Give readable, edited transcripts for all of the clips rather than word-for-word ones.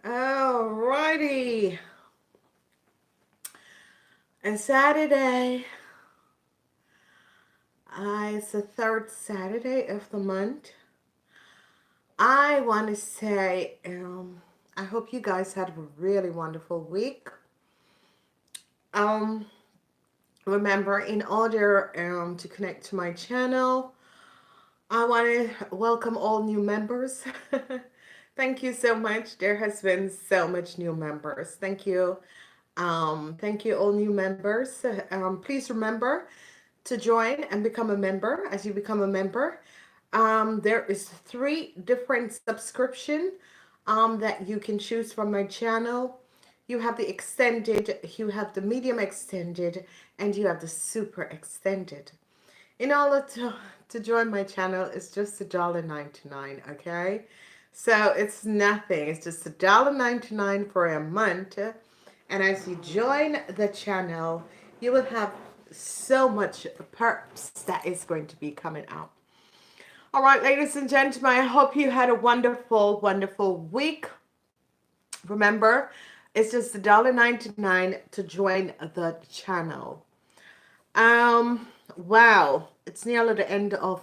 Alrighty. And Saturday. It's the third Saturday of the month. I want to say, I hope you guys had a really wonderful week. Um, Remember, in order to connect to my channel, I want to welcome all new members. Thank you so much. There has been so much new members. Thank you. Thank you, all new members. Please remember to join and become a member. As you become a member, there is 3 different subscription that you can choose from my channel. You have the extended, you have the medium extended, and you have the super extended. In order to join my channel, it's just $1.99, okay? So it's nothing. It's just $1.99 for a month. And as you join the channel, you will have so much perks that is going to be coming out. All right, ladies and gentlemen, I hope you had a wonderful, wonderful week. Remember, it's just $1.99 to join the channel. Wow, it's nearly the end of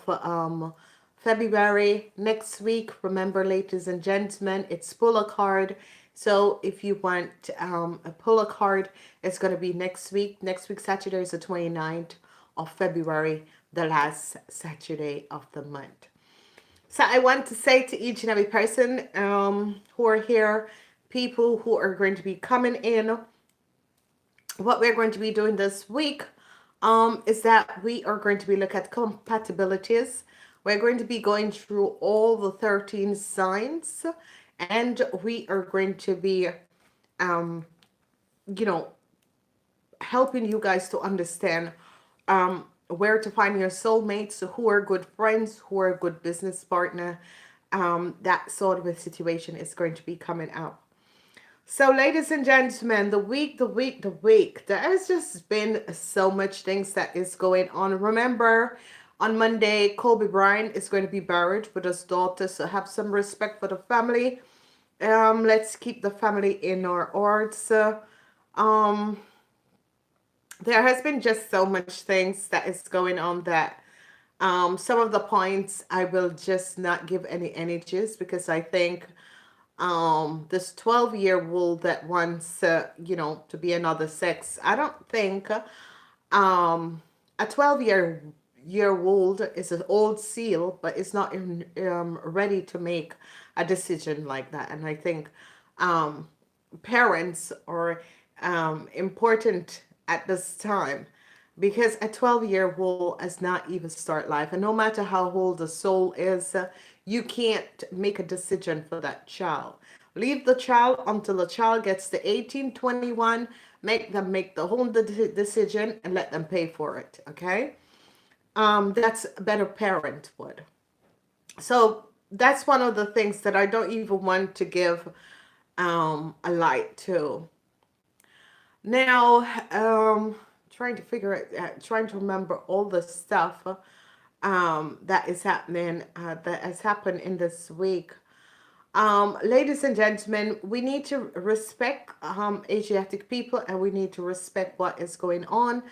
February. Next week, remember, ladies and gentlemen, it's pull a card. So if you want a pull a card, it's going to be next week. Next week, Saturday is the 29th of February, the last Saturday of the month. So I want to say to each and every person who are here, people who are going to be coming in, what we're going to be doing this week is that we are going to be looking at compatibilities. We're going to be going through all the 13 signs, and we are going to be, you know, helping you guys to understand where to find your soulmates, who are good friends, who are a good business partner. That sort of a situation is going to be coming out. So, ladies and gentlemen, the week. There has just been so much things that is going on. Remember, on Monday, Kobe Bryant is going to be buried with his daughter. So have some respect for the family. Let's keep the family in our hearts. There has been just so much things that is going on that some of the points I will just not give any energies, because I think this 12-year rule that wants you know, to be another sex, I don't think a 12-year old is an old seal, but it's not ready to make a decision like that. And I think parents are important at this time, because a 12-year-old has not even start life, and no matter how old the soul is, you can't make a decision for that child. Leave the child until the child gets to 18, 21. Make them make the whole decision and let them pay for it, okay? That's a better parenthood. So that's one of the things that I don't even want to give a light to. Now, trying to figure it out, trying to remember all the stuff that is happening, that has happened in this week. Ladies and gentlemen, we need to respect Asiatic people, and we need to respect what is going on.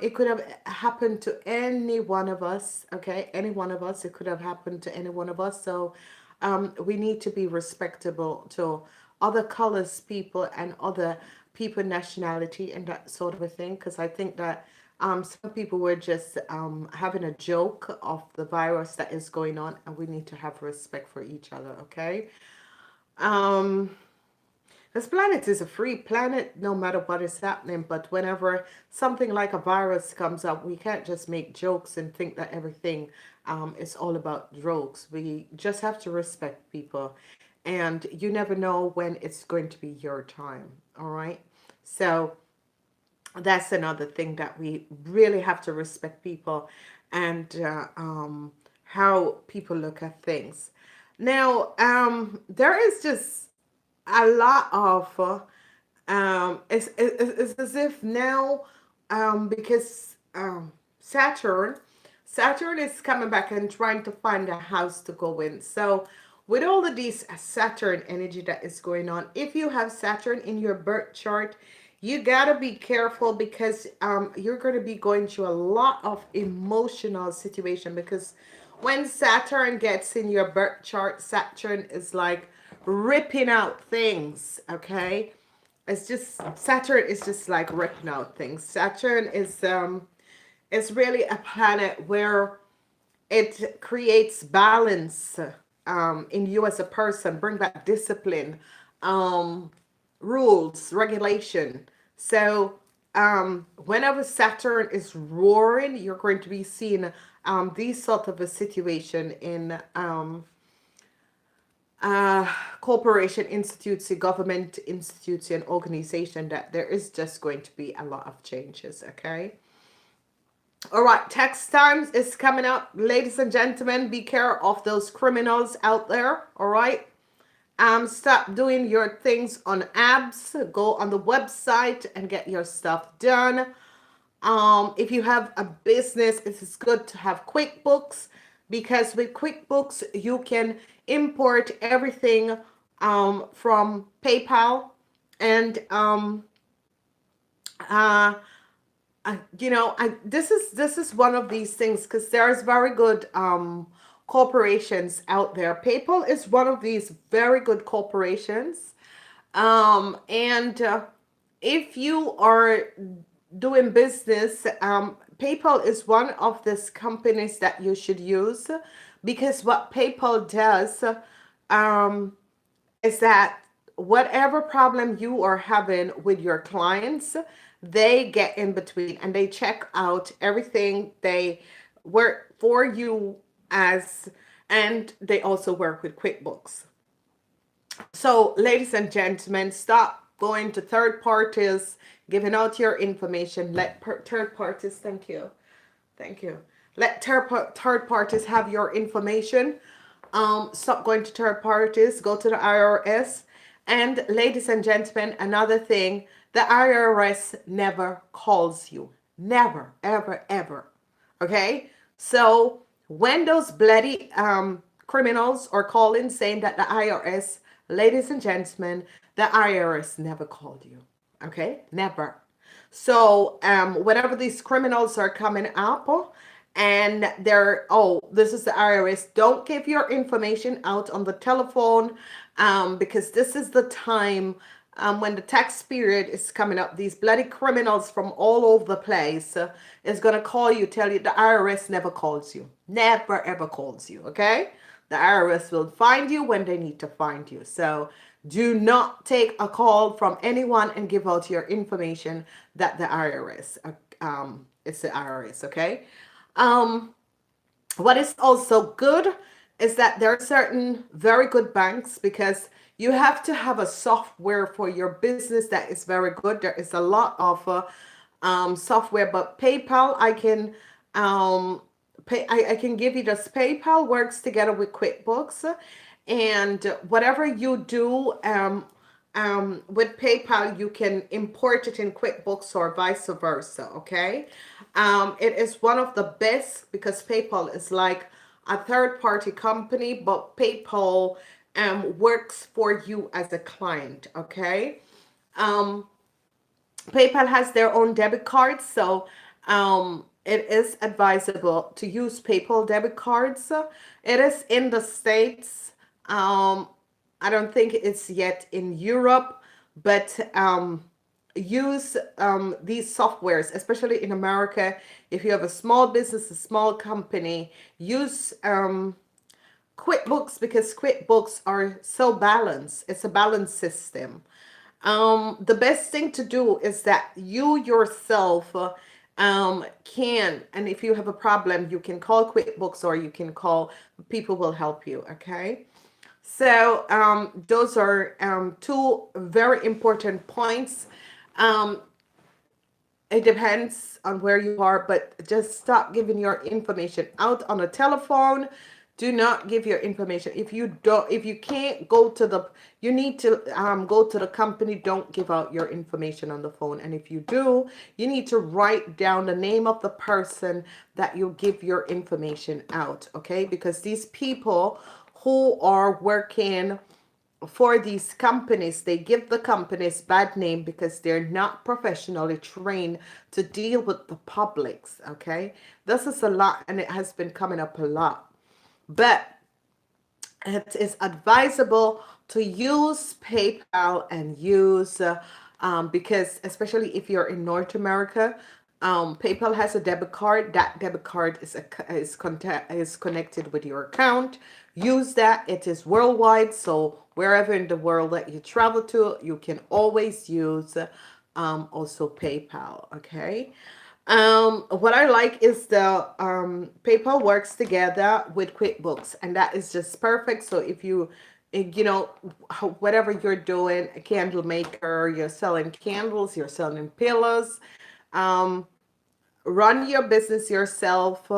It could have happened to any one of us, okay? Any one of us. It could have happened to any one of us. So we need to be respectable to other colors people and other people nationality and that sort of a thing, because I think that some people were just having a joke of the virus that is going on, and we need to have respect for each other, okay? Um, this planet is a free planet no matter what is happening, but whenever something like a virus comes up, we can't just make jokes and think that everything is all about jokes. We just have to respect people, and you never know when it's going to be your time, all right? So that's another thing, that we really have to respect people and how people look at things. Now, there is just a lot of it's as if now, because Saturn is coming back and trying to find a house to go in. So with all of these Saturn energy that is going on, if you have Saturn in your birth chart, you gotta be careful because you're going to be going through a lot of emotional situation, because when Saturn gets in your birth chart, Saturn is like ripping out things, okay? It's just, Saturn is just like ripping out things. Saturn is really a planet where it creates balance in you as a person, bring back discipline, um, rules, regulation. So whenever Saturn is roaring, you're going to be seeing these sort of a situation in corporation, institutes, government institutes, and organization, that there is just going to be a lot of changes, okay? All right, text times is coming up. Ladies and gentlemen, be care of those criminals out there, all right? Stop doing your things on apps. Go on the website and get your stuff done. If you have a business, it is good to have QuickBooks, because with QuickBooks, you can import everything from PayPal, and this is one of these things, because there's very good corporations out there. PayPal is one of these very good corporations, and if you are doing business, PayPal is one of these companies that you should use, because what PayPal does is that whatever problem you are having with your clients, they get in between and they check out everything. They work for you and they also work with QuickBooks. So, ladies and gentlemen, stop going to third parties, giving out your information. Let third parties, thank you. Let third parties have your information. Stop going to third parties. Go to the IRS. And ladies and gentlemen, another thing, the IRS never calls you. Never, ever, ever. Okay? So when those bloody criminals are calling saying that the IRS, ladies and gentlemen, the IRS never called you. Okay? Never. So whenever these criminals are coming up and they're, oh, this is the IRS, don't give your information out on the telephone, because this is the time when the tax period is coming up. These bloody criminals from all over the place is going to call you, tell you the IRS never calls you. Never, ever calls you, okay? The IRS will find you when they need to find you. So do not take a call from anyone and give out your information that the IRS, it's the IRS, okay? What is also good is that there are certain very good banks, because you have to have a software for your business that is very good. There is a lot of software, but PayPal, I can I can give you this. PayPal works together with QuickBooks, and whatever you do with PayPal, you can import it in QuickBooks or vice versa, okay? It is one of the best, because PayPal is like a third-party company, but PayPal works for you as a client, okay? PayPal has their own debit cards, so it is advisable to use PayPal debit cards. It is in the States. I don't think it's yet in Europe, but use these softwares, especially in America. If you have a small business, a small company, use QuickBooks, because QuickBooks are so balanced. It's a balanced system. The best thing to do is that you yourself can, and if you have a problem, you can call QuickBooks or you can call, people will help you, okay? So those are two very important points. It depends on where you are, but just stop giving your information out on a telephone. Do not give your information. If you can't go to the, you need to go to the company. Don't give out your information on the phone. And if you do, you need to write down the name of the person that you give your information out, okay? Because these people who are working for these companies, they give the companies bad name because they're not professionally trained to deal with the publics. Okay, this is a lot, and it has been coming up a lot. But it is advisable to use PayPal and use because especially if you're in North America, PayPal has a debit card. That debit card is connected with your account. Use that. It is worldwide, so wherever in the world that you travel to, you can always use also PayPal. Okay. What I like is the PayPal works together with QuickBooks, and that is just perfect. So if you, you know, whatever you're doing, a candle maker, you're selling candles, you're selling pillows, um, run your business yourself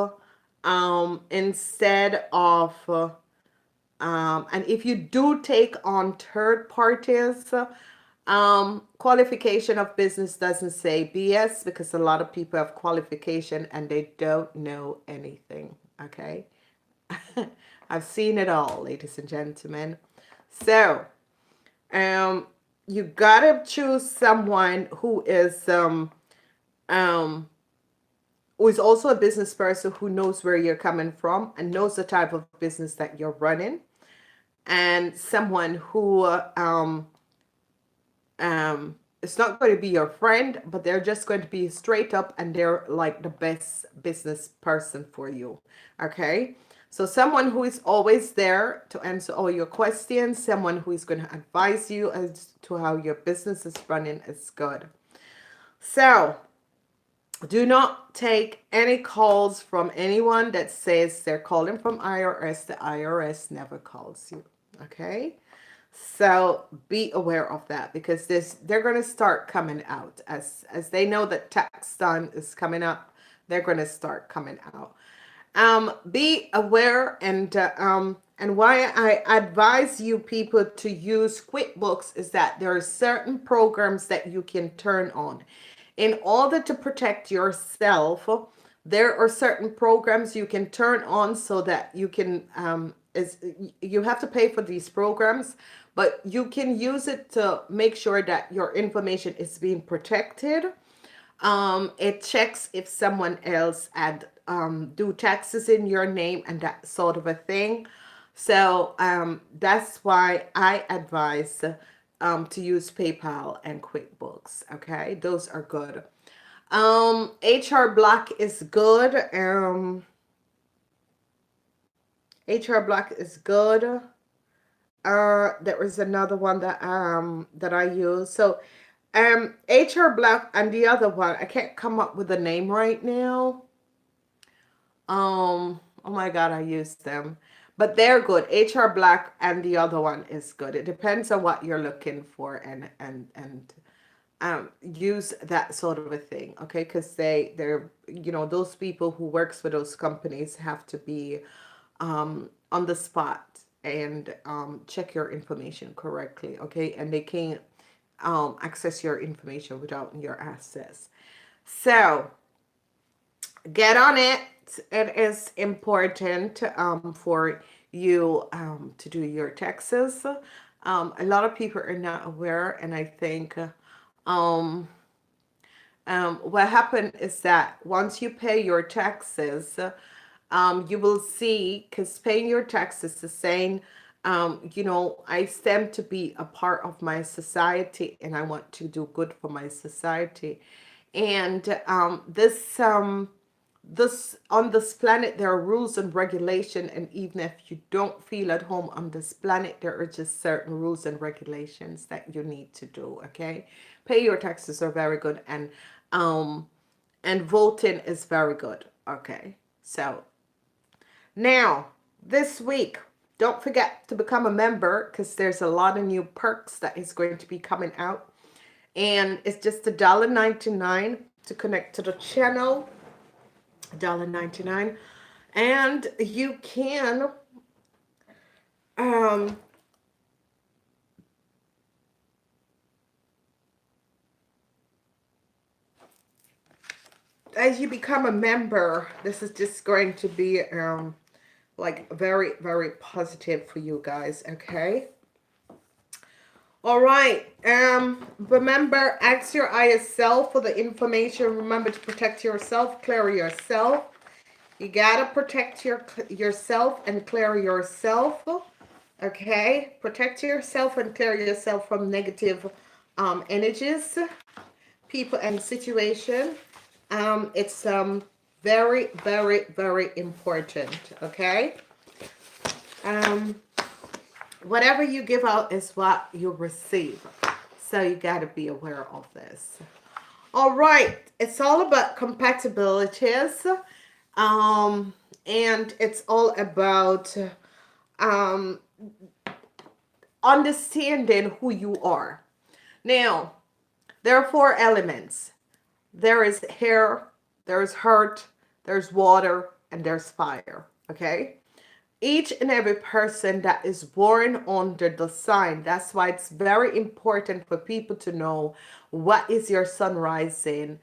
instead of, and if you do take on third parties, qualification of business doesn't say BS because a lot of people have qualification and they don't know anything. Okay. I've seen it all, ladies and gentlemen. So, you gotta choose someone who is also a business person who knows where you're coming from and knows the type of business that you're running, and someone who it's not going to be your friend, but they're just going to be straight up and they're like the best business person for you. Okay. So someone who is always there to answer all your questions, someone who is going to advise you as to how your business is running is good. So do not take any calls from anyone that says they're calling from IRS. The IRS never calls you. Okay. So be aware of that because they're going to start coming out as they know that tax time is coming up. They're going to start coming out. Be aware, and why I advise you people to use QuickBooks is that there are certain programs that you can turn on. In order to protect yourself, there are certain programs you can turn on so that you can you have to pay for these programs, but you can use it to make sure that your information is being protected. It checks if someone else had do taxes in your name and that sort of a thing. So that's why I advise to use PayPal and QuickBooks. Okay, those are good. HR Block is good. HR Block is good. There was another one that I use. So HR Block and the other one, I can't come up with a name right now. Oh my God, I use them. But they're good. HR Black and the other one is good. It depends on what you're looking for and use that sort of a thing. Okay, because they're those people who works for those companies have to be on the spot and check your information correctly. Okay, and they can't access your information without your access. So get on it. It is important for you to do your taxes. A lot of people are not aware, and I think what happened is that once you pay your taxes, you will see, because paying your taxes is saying, I stand to be a part of my society and I want to do good for my society. And this on this planet there are rules and regulation, and even if you don't feel at home on this planet, there are just certain rules and regulations that you need to do. Okay, pay your taxes are very good, and voting is very good. Okay, so now this week, don't forget to become a member because there's a lot of new perks that is going to be coming out, and it's just $1.99 to connect to the channel. $1.99, and you can as you become a member, this is just going to be like very, very positive for you guys. Okay. All right. Remember, ask your higher self for the information. Remember to protect yourself, clear yourself. You gotta protect yourself and clear yourself. Okay, protect yourself and clear yourself from negative energies, people, and situation. It's very, very, very important. Okay. Um, Whatever you give out is what you receive. So you got to be aware of this. All right. It's all about compatibilities. And it's all about um, understanding who you are. Now, there are 4 elements. There is air, there's earth, there's water, and there's fire. Okay? Each and every person that is born under the sign. That's why it's very important for people to know what is your sunrise and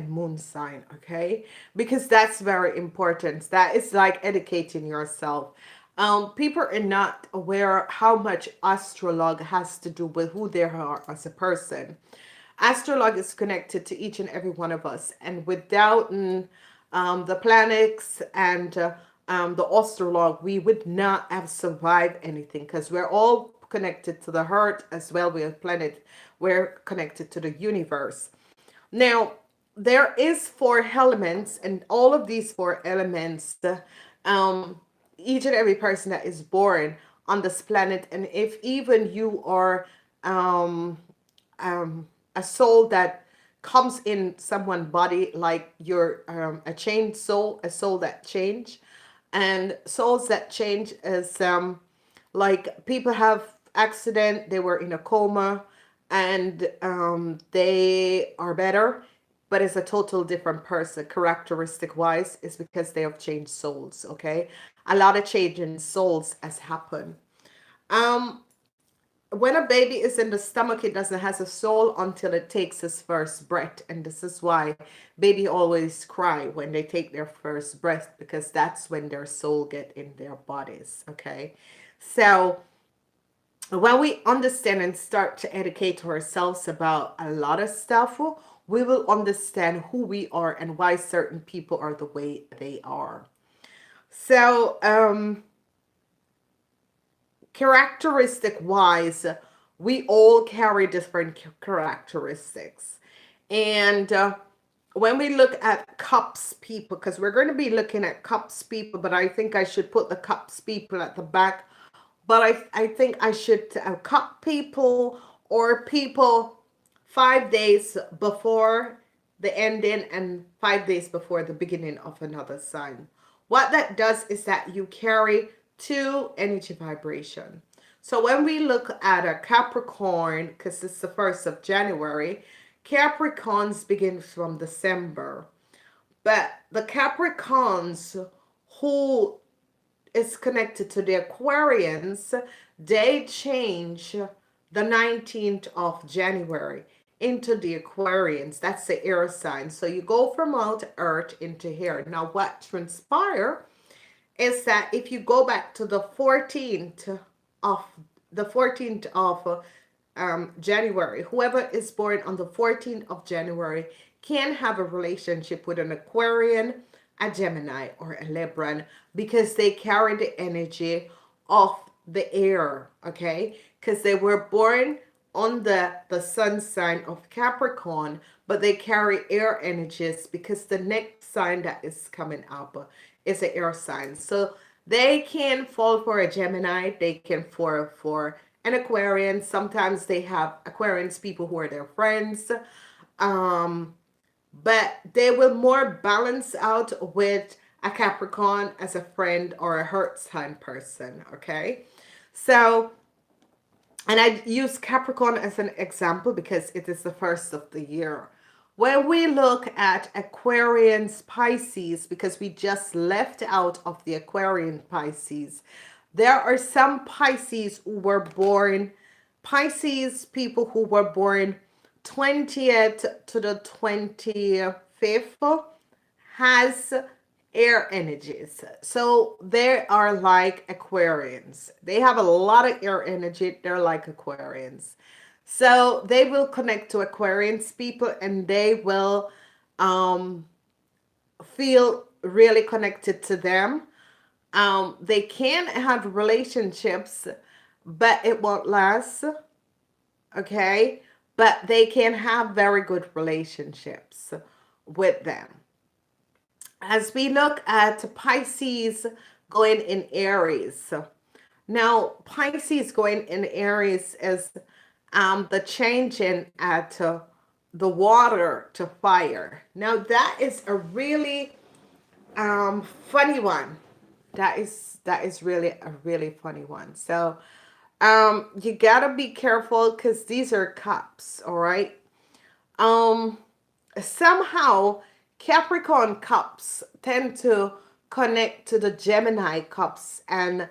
moon sign. Okay, because that's very important. That is like educating yourself. People are not aware how much astrology has to do with who they are as a person. Astrology is connected to each and every one of us, and without the planets and the astrology, we would not have survived anything, because we're all connected to the earth as well. We're a planet. We're connected to the universe. Now, there is 4 elements, and all of these 4 elements, um, each and every person that is born on this planet, and if even you are um, a soul that comes in someone's body, like you're a changed soul, a soul that change. And souls that change is like people have accident, they were in a coma, and they are better, but it's a total different person characteristic wise. Is because they have changed souls. Okay, a lot of change in souls has happened. um when a baby is in the stomach, it doesn't has a soul until it takes its first breath. And this is why baby always cry when they take their first breath, because that's when their soul get in their bodies. Okay, so when we understand and start to educate ourselves about a lot of stuff, we will understand who we are and why certain people are the way they are. So characteristic wise, we all carry different characteristics. And when we look at cups people, because we're going to be looking at cups people, but I think I should put the cups people at the back. But I think I should cup people, or people 5 days before the ending and 5 days before the beginning of another sign. What that does is that you carry 2 energy vibration. So when we look at a Capricorn, because it's the 1st of January, Capricorns begin from December. But the Capricorns who is connected to the Aquarians, they change the 19th of January into the Aquarians. That's the air sign. So you go from out earth into here. Now what transpire is that if you go back to the 14th of January, whoever is born on the 14th of January can have a relationship with an Aquarian, a Gemini, or a Libran, because they carry the energy of the air. Okay, because they were born on the sun sign of Capricorn, but they carry air energies because the next sign that is coming up is an air sign. So they can fall for a Gemini, they can fall for an Aquarian. Sometimes they have Aquarians people who are their friends. But they will more balance out with a Capricorn as a friend or a heart sign person. Okay, so, and I use Capricorn as an example because it is the 1st of the year. When we look at Aquarians, Pisces, because we just left out of the Aquarian Pisces, there are some Pisces who were born, Pisces people who were born 20th to the 25th has air energies. So they are like Aquarians. They have a lot of air energy. They're like Aquarians. So they will connect to Aquarians people, and they will um, feel really connected to them. They can have relationships, but it won't last. Okay. But they can have very good relationships with them. As we look at Pisces going in Aries. Now, Pisces going in Aries is the changing at the water to fire. Now, that is a really funny one. That is really a really funny one. So, you gotta be careful because these are cups, all right? Um, Somehow Capricorn cups tend to connect to the Gemini cups and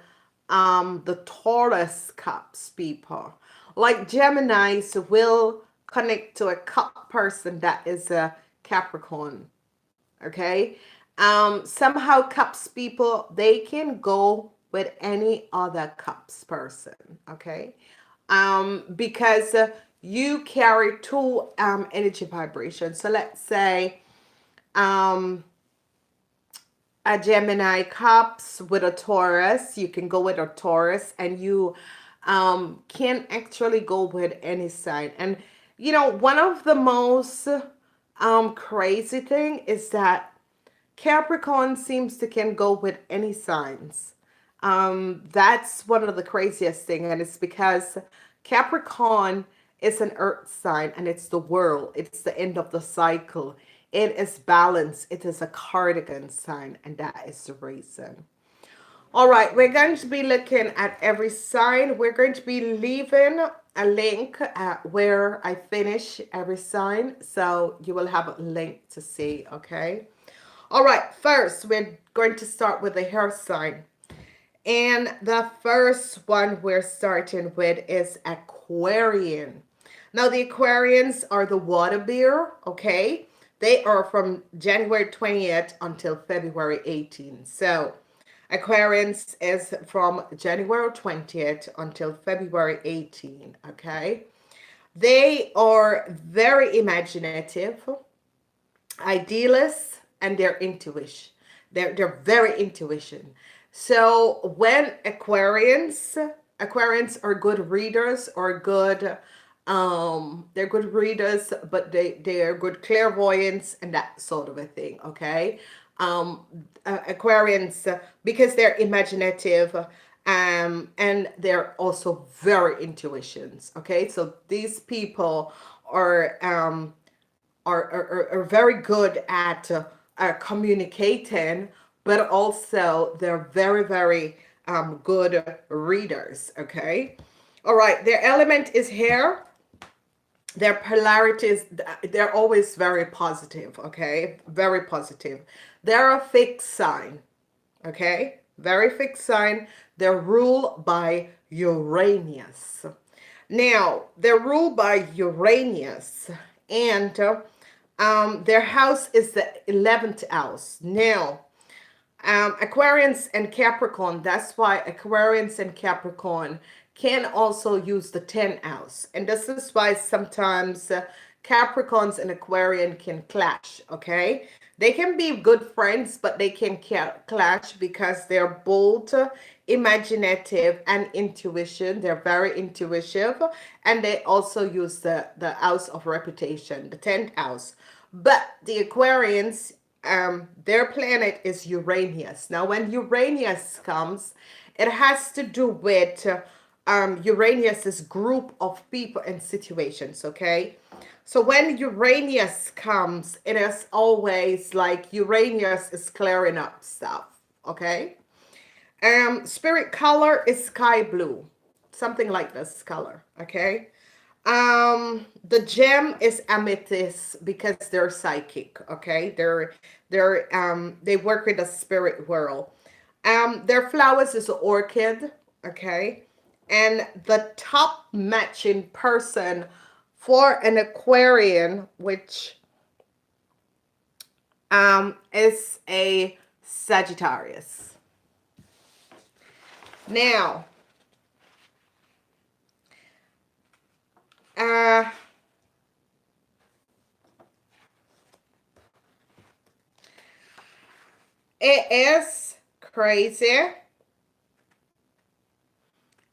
the Taurus cups people. Like Geminis will connect to a cup person that is a Capricorn. Okay. Somehow cups people, they can go with any other cups person. Okay. Because you carry two energy vibrations. So let's say um, a Gemini cups with a Taurus. You can go with a Taurus, and you can actually go with any sign. And you know, one of the most crazy thing is that Capricorn seems to can go with any signs. That's one of the craziest thing, and it's because Capricorn is an earth sign, and it's the world. It's the end of the cycle. It is balance. It is a cardigan sign, and that is the reason. All right, we're going to be looking at every sign. We're going to be leaving a link where I finish every sign, so you will have a link to see, okay? All right, first we're going to start with the hair sign. And the first one we're starting with is Aquarian. Now, the Aquarians are the water bear, okay? They are from January 20th until February 18th. So, Aquarians is from January 20th until February 18th, okay? They are very imaginative, idealists, and their intuition. They're very intuition. So when Aquarians are good readers or good they're good readers, but they are good clairvoyants and that sort of a thing, okay? Aquarians because they're imaginative and they're also very intuitions, okay? So these people are are very good at communicating, but also they're very, very good readers, okay? All right, their element is hair. Their polarities, they're always very positive, okay? Very positive. They're a fixed sign, okay? Very fixed sign. They're ruled by Uranus. Now, they're ruled by Uranus, and their house is the 11th house. Now, Aquarians and Capricorn, that's why Aquarians and Capricorn can also use the 10th house. And this is why sometimes Capricorns and Aquarian can clash, okay? They can be good friends, but they can clash because they're both imaginative and intuition. They're very intuitive, and they also use the house of reputation, the 10th house. But the Aquarians, their planet is Uranus. Now, when Uranus comes, it has to do with Uranus's group of people and situations, okay? So when Uranus comes, it is always like Uranus is clearing up stuff, okay? Spirit color is sky blue, something like this color, okay? The gem is amethyst because they're psychic, okay? They work with the spirit world. Their flowers is orchid, okay? And the top matching person for an Aquarian, which is a Sagittarius. Now, it is crazy,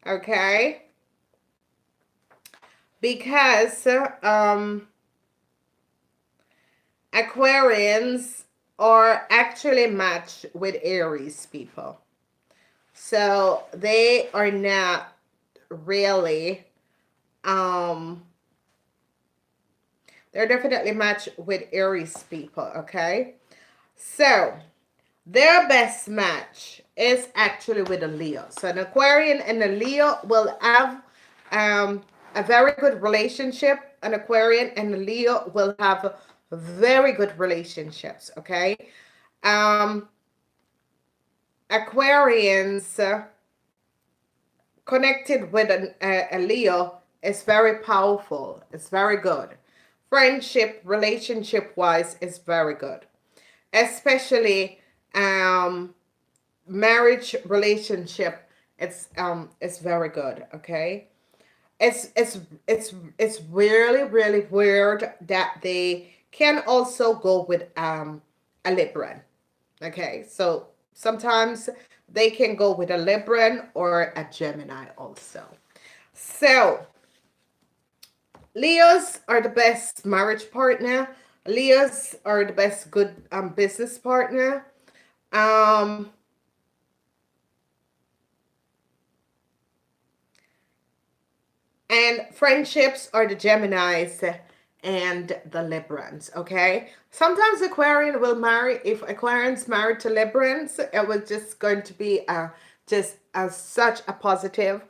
okay, because Aquarians are actually matched with Aries people. So they are not really, they're definitely matched with Aries people, okay? So their best match is actually with a Leo. So an Aquarian and a Leo will have a very good relationship. An Aquarian and a Leo will have very good relationships, okay? Aquarians connected with a Leo is very powerful. It's very good. Friendship, relationship-wise, is very good. Especially marriage relationship, it's very good, okay? It's really weird that they can also go with a Libran. Okay, so sometimes they can go with a Libran or a Gemini also. So Leos are the best marriage partner. Leos are the best good business partner. And friendships are the Geminis and the Librans, okay? Sometimes Aquarian will marry, if Aquarian's married to Librans, it was just going to be such a positive.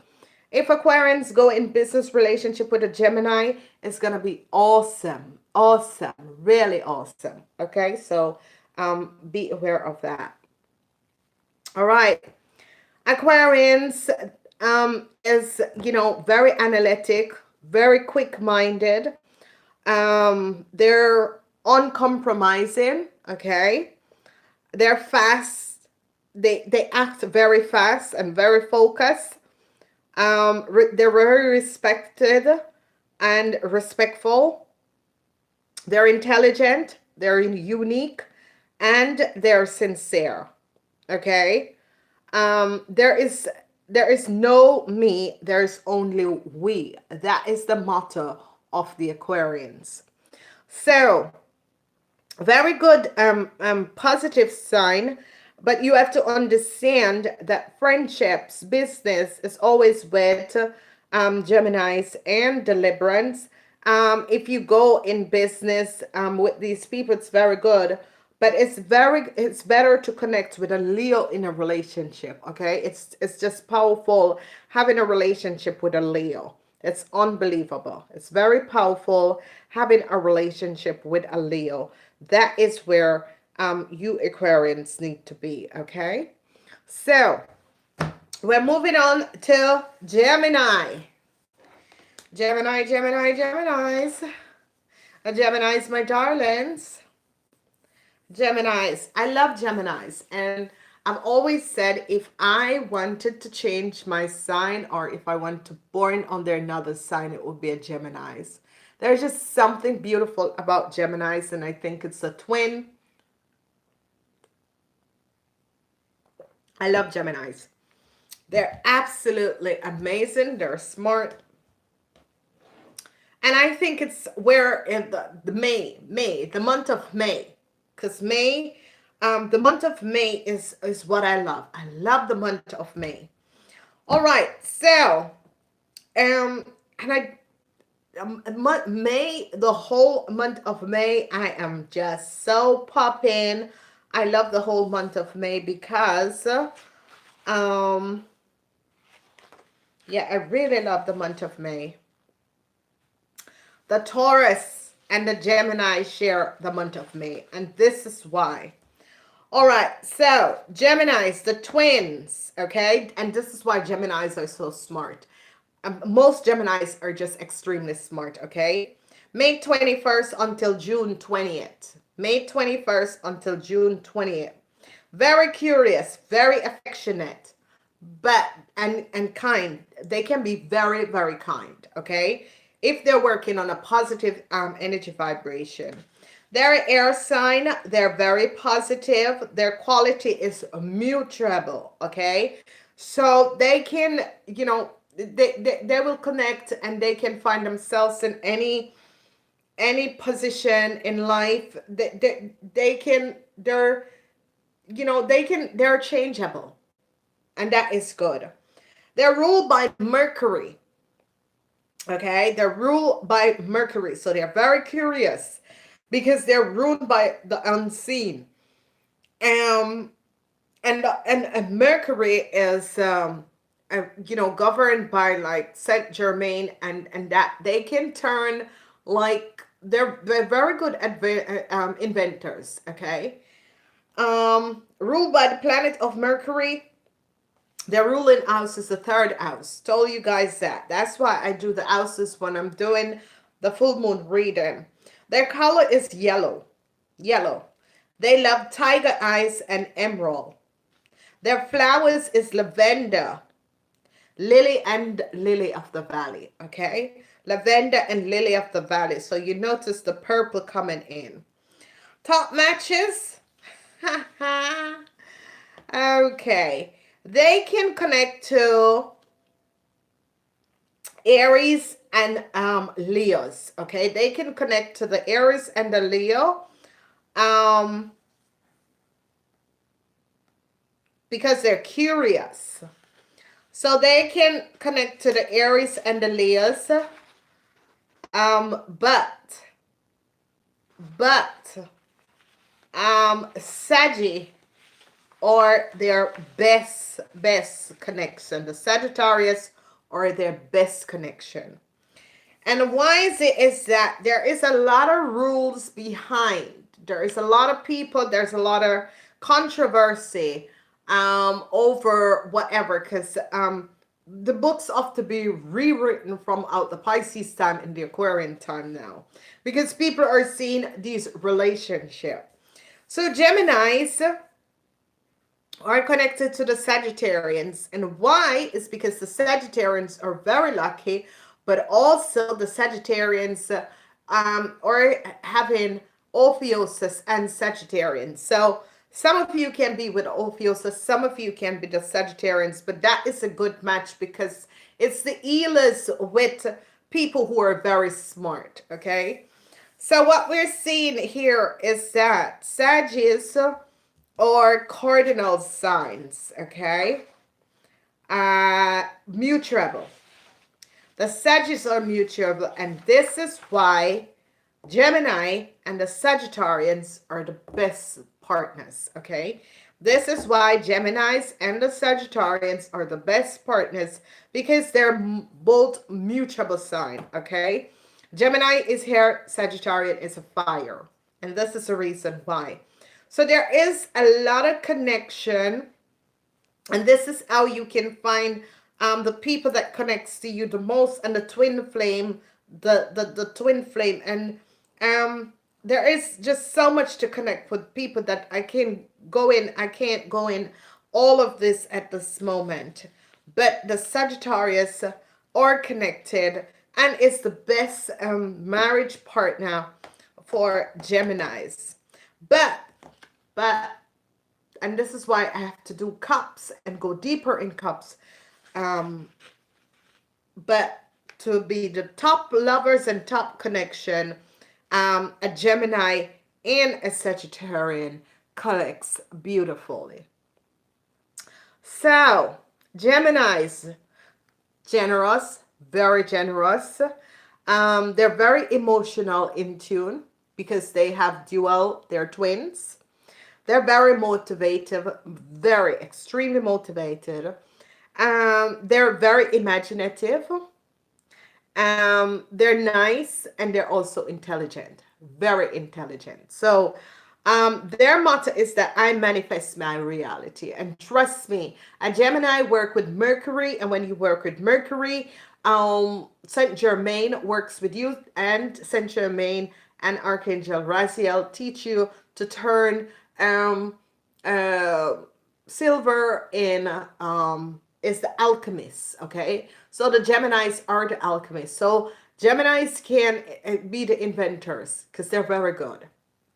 If Aquarians go in business relationship with a Gemini, it's going to be awesome, awesome, really awesome, okay? So be aware of that. All right. Aquarians is, you know, very analytic, very quick-minded. They're uncompromising, okay? They're fast. They act very fast and very focused. They're very respected and respectful. They're intelligent. They're unique, and they're sincere, okay? There is no me, there's only we. That is the motto of the Aquarians. So very good positive sign, but you have to understand that friendships, business is always with Geminis and the Librans. If you go in business with these people, it's very good. But it's better to connect with a Leo in a relationship, okay? It's just powerful having a relationship with a Leo. It's unbelievable. It's very powerful having a relationship with a Leo. That is where you Aquarians need to be, okay? So we're moving on to Gemini. Geminis. Geminis, my darlings. Geminis. I love Geminis, and I've always said if I wanted to change my sign or if I want to born under another sign, it would be a Geminis. There's just something beautiful about Geminis, and I think it's a twin. I love Geminis. They're absolutely amazing. They're smart. And I think it's where in the May, the month of May. Because May, the month of May is what I love. I love the month of May. All right, so, and May, the whole month of May, I am just so popping. I love the whole month of May because, yeah, I really love the month of May. The Taurus and the Gemini share the month of May, and this is why. All right, so Geminis, the twins, okay? And this is why Geminis are so smart. Most Geminis are just extremely smart, okay? May 21st until June 20th. May 21st until June 20th. Very curious, very affectionate, but and kind. They can be very, very kind, okay? If they're working on a positive energy vibration. They're an air sign. They're very positive. Their quality is mutable, okay? So they can, you know, they will connect and they can find themselves in any position in life. They can, they're, you know, they're changeable, and that is good. They're ruled by Mercury. Okay, they're ruled by Mercury, so they're very curious because they're ruled by the unseen. Um, and Mercury is you know, governed by like Saint Germain, and that they can turn, like they're very good inventors. Okay, ruled by the planet of Mercury. Their ruling house is the third house. Told you guys that. That's why I do the houses when I'm doing the full moon reading. Their color is yellow. Yellow. They love tiger eyes and emerald. Their flowers is lavender, lily, and lily of the valley. Okay? Lavender and lily of the valley. So you notice the purple coming in. Top matches. Okay. They can connect to Aries and Leos. Okay, they can connect to the Aries and the Leo, because they're curious. So they can connect to the Aries and the Leos, but Saggy or their best connection. The Sagittarius or their best connection. And why is that there is a lot of rules behind. There is a lot of people, there's a lot of controversy over whatever, because the books have to be rewritten from out the Pisces time and the Aquarian time now, because people are seeing these relationships. So Geminis are connected to the Sagittarians. And why is because the Sagittarians are very lucky, but also the Sagittarians are having Ophiuchus and Sagittarians. So some of you can be with Ophiuchus, some of you can be the Sagittarians, but that is a good match because it's the healers with people who are very smart, okay? So what we're seeing here is that Sagittarius or cardinal signs, okay? Mutable. The Sagittarius are mutable, and this is why Gemini and the Sagittarians are the best partners, okay? This is why Geminis and the Sagittarians are the best partners, because they're both mutable sign, okay? Gemini is air, Sagittarian is a fire, and this is the reason why. So there is a lot of connection, and this is how you can find the people that connects to you the most, and the twin flame, the twin flame, and there is just so much to connect with people that I can't go in all of this at this moment. But the Sagittarius are connected and is the best marriage partner for Geminis. But, and this is why I have to do cups and go deeper in cups. But to be the top lovers and top connection, a Gemini and a Sagittarian collects beautifully. So, Geminis, generous, very generous. They're very emotional in tune because they have dual, they're twins. They're very motivated, very extremely motivated. They're very imaginative. They're nice, and they're also intelligent, very intelligent. So their motto is that I manifest my reality. And trust me, a Gemini work with Mercury, and when you work with Mercury, Saint Germain works with you, and Saint Germain and Archangel Raziel teach you to turn uh, silver in is the alchemists. Okay, so the Geminis are the alchemists. So Geminis can be the inventors because they're very good.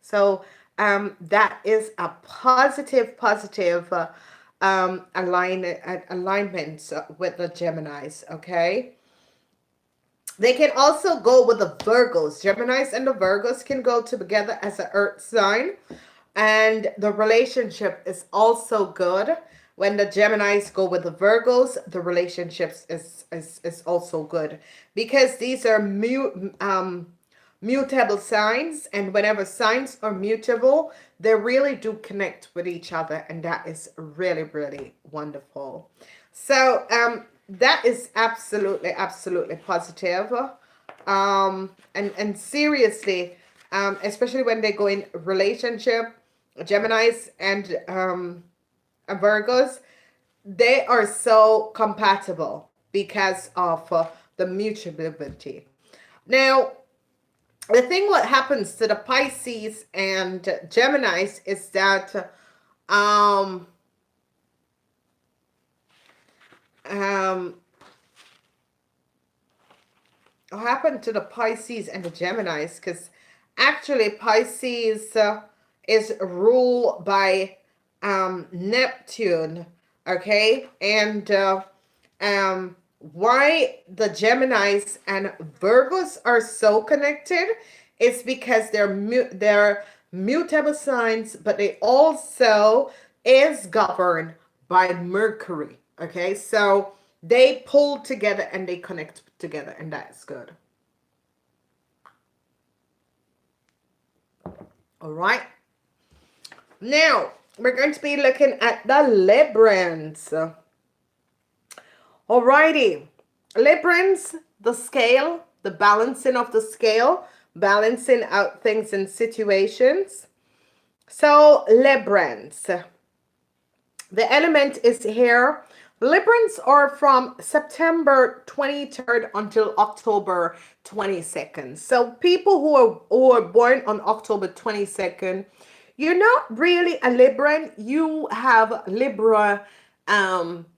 So that is a positive alignment with the Geminis. Okay. They can also go with the Virgos. Geminis and the Virgos can go together as an earth sign. And the relationship is also good. When the Geminis go with the Virgos, the relationships is also good. Because these are mutable signs. And whenever signs are mutable, they really do connect with each other. And that is really, really wonderful. So, that is absolutely positive. And seriously, especially when they go in relationship, Geminis and Virgos, they are so compatible because of the mutuality. Now, the thing what happens to the Pisces and Geminis is that what happened to the Pisces and the Geminis? Because actually Pisces is ruled by Neptune, okay? And why the Geminis and Virgos are so connected is because they're mutable signs, but they also is governed by Mercury, okay? So they pull together and they connect together, and that's good. All right. Now, we're going to be looking at the Librans. Alrighty. Librans, the scale, the balancing of the scale, balancing out things and situations. So, Librans. The element is here. Librans are from September 23rd until October 22nd. So people who are born on October 22nd, you're not really a Libran. You have Libra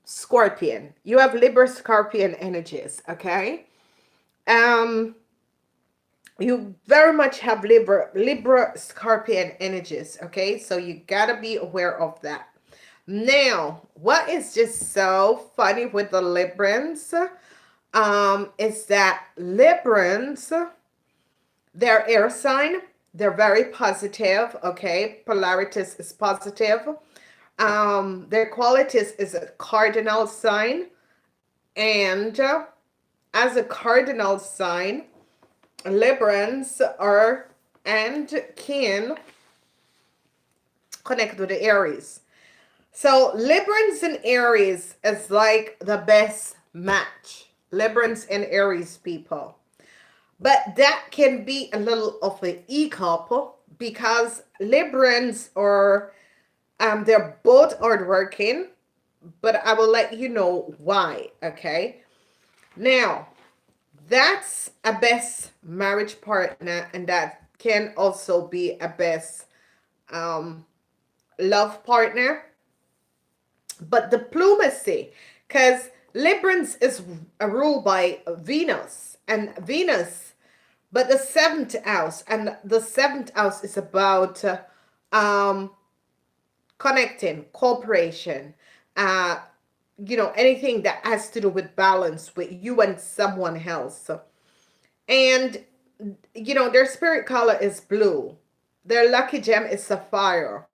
Scorpion. You have Libra Scorpion energies, okay? You very much have Libra Scorpion energies, okay? So you gotta be aware of that. Now, what is just so funny with the Librans is that Librans, their air sign, they're very positive, okay? Polarities is positive. Their qualities is a cardinal sign. And as a cardinal sign, Librans are and can connect with the Aries. So Librans and Aries is like the best match. Librans and Aries people. But that can be a little of an e-couple because Librans are, they're both hardworking, but I will let you know why, okay? Now, that's a best marriage partner, and that can also be a best love partner. But diplomacy, because Librans is ruled by Venus, and Venus, but the 7th house, and the 7th house is about connecting, cooperation, anything that has to do with balance with you and someone else. And, their spirit color is blue. Their lucky gem is sapphire.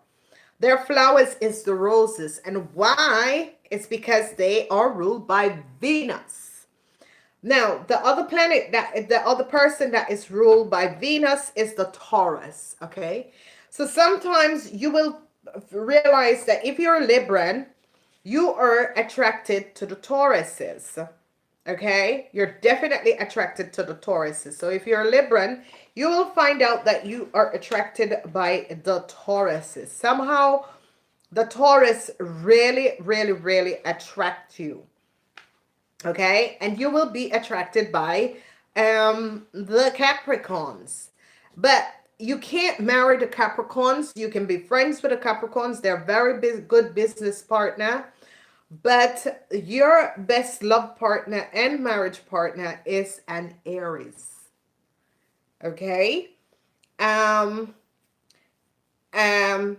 Their flowers is the roses. And why? It's because they are ruled by Venus. Now, the other person that is ruled by Venus is the Taurus, okay? So sometimes you will realize that if you're a Libran, you are attracted to the Tauruses, okay? You're definitely attracted to the Tauruses. So if you're a Libran, you will find out that you are attracted by the Tauruses. Somehow, the Taurus really, really, really attract you, okay? And you will be attracted by the Capricorns. But you can't marry the Capricorns. You can be friends with the Capricorns. They're very good business partner. But your best love partner and marriage partner is an Aries. Okay? Um, um,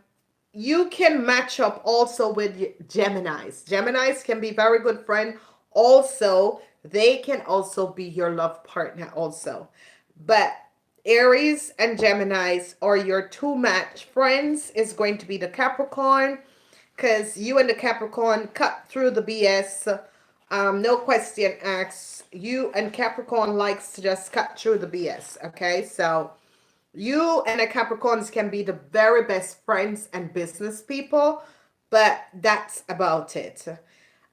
you can match up also with Geminis. Geminis can be very good friend. Also, they can also be your love partner also. But Aries and Geminis are your two match friends is going to be the Capricorn, because you and the Capricorn cut through the BS. No question asked. You and Capricorn likes to just cut through the BS. Okay, so you and the Capricorns can be the very best friends and business people, but that's about it.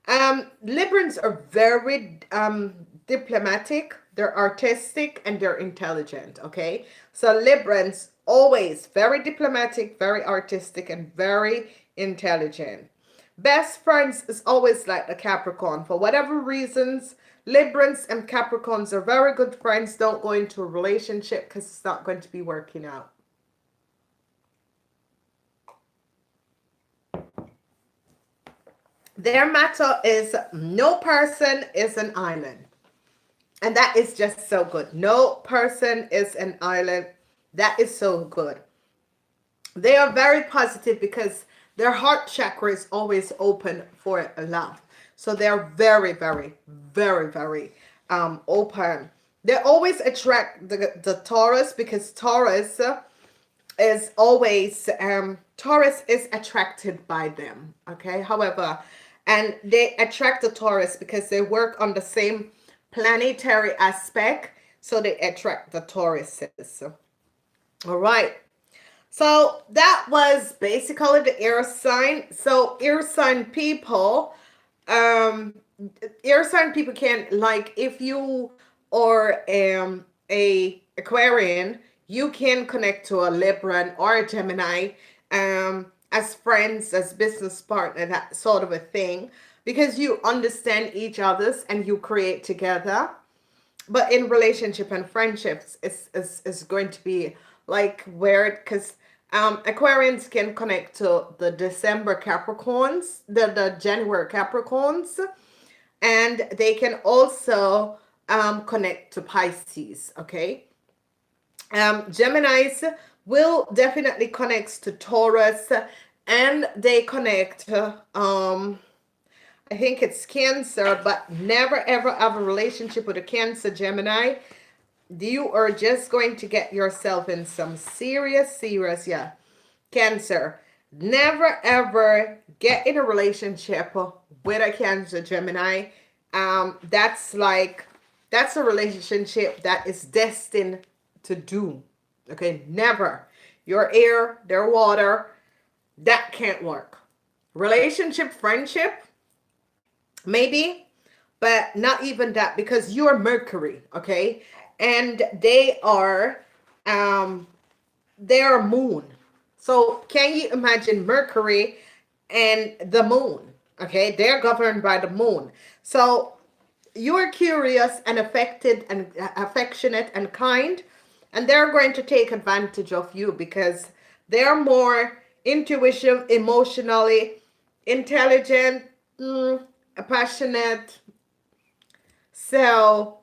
Librans are very diplomatic, they're artistic, and they're intelligent, okay? So Librans always very diplomatic, very artistic, and very intelligent. Best friends is always like the Capricorn. For whatever reasons, Librans and Capricorns are very good friends. Don't go into a relationship because it's not going to be working out. Their motto is no person is an island. And that is just so good. No person is an island. That is so good. They are very positive because their heart chakra is always open for love. So they're very, very, very, very open. They always attract the Taurus because Taurus is always, Taurus is attracted by them. Okay. However, and they attract the Taurus because they work on the same planetary aspect. So they attract the Tauruses. All right. So that was basically the air sign. So air sign people, air sign people can, like, if you are a Aquarian, you can connect to a Libran or a Gemini as friends, as business partner, that sort of a thing, because you understand each other's and you create together. But in relationship and friendships, it's going to be like weird because Aquarians can connect to the December Capricorns, the January Capricorns, and they can also connect to Pisces, okay? Geminis will definitely connect to Taurus, and they connect I think it's Cancer, but never ever have a relationship with a Cancer Gemini. You are just going to get yourself in some serious, yeah. Cancer, never ever get in a relationship with a Cancer Gemini. That's a relationship that is destined to doom. Okay, never. Your air, their water, that can't work. Relationship, friendship, maybe, but not even that, because you're Mercury, okay? And they are moon. So can you imagine Mercury and the moon? Okay, they're governed by the moon. So you're curious and affected and affectionate and kind, and they're going to take advantage of you because they're more intuitive, emotionally intelligent, passionate. So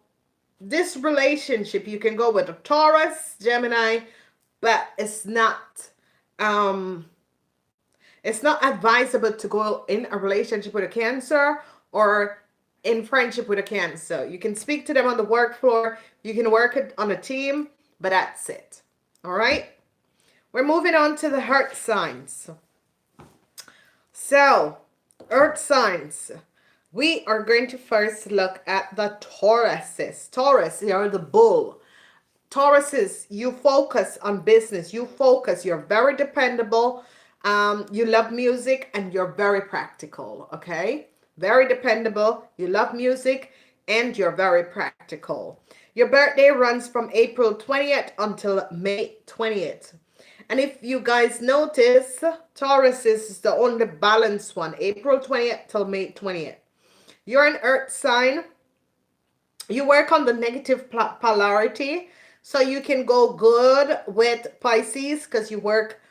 this relationship, you can go with a Taurus, Gemini, but it's not advisable to go in a relationship with a Cancer or in friendship with a Cancer. You can speak to them on the work floor, you can work it on a team, but that's it. All right, we're moving on to the Earth signs. So Earth signs, we are going to first look at the Tauruses. Taurus, you're the bull. Tauruses, you focus on business. You're very dependable. You love music and you're very practical, okay? Very dependable. You love music and you're very practical. Your birthday runs from April 20th until May 20th. And if you guys notice, Taurus is the only balanced one, April 20th till May 20th. You're an earth sign. You work on the negative polarity. So you can go good with Pisces because you work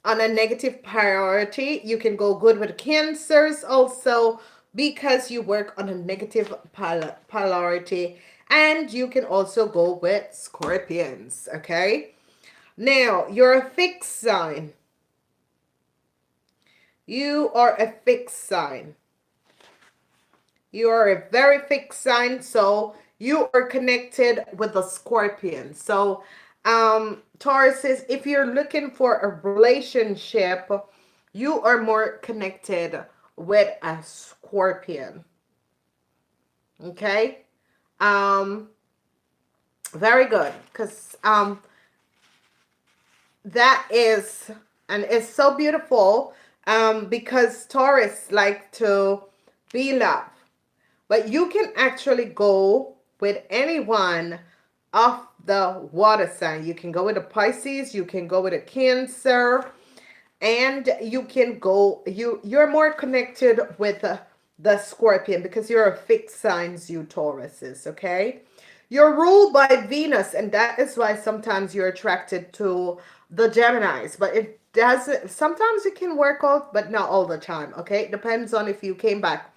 on a negative priority. You can go good with Cancers also because you work on a negative polarity. And you can also go with Scorpions, okay? Now, you're a fixed sign. You are a fixed sign. You are a very fixed sign, so you are connected with the Scorpion. So, Taurus says if you're looking for a relationship, you are more connected with a Scorpion. Okay? Um, very good. Because that is, and it's so beautiful, because Taurus like to be loved. But you can actually go with anyone of the water sign. You can go with a Pisces, you can go with a Cancer, and you can go, you're more connected with the Scorpion because you're a fixed signs, you Tauruses, okay? You're ruled by Venus, and that is why sometimes you're attracted to the Geminis. But it doesn't, sometimes it can work out, but not all the time, okay? It depends on if you came back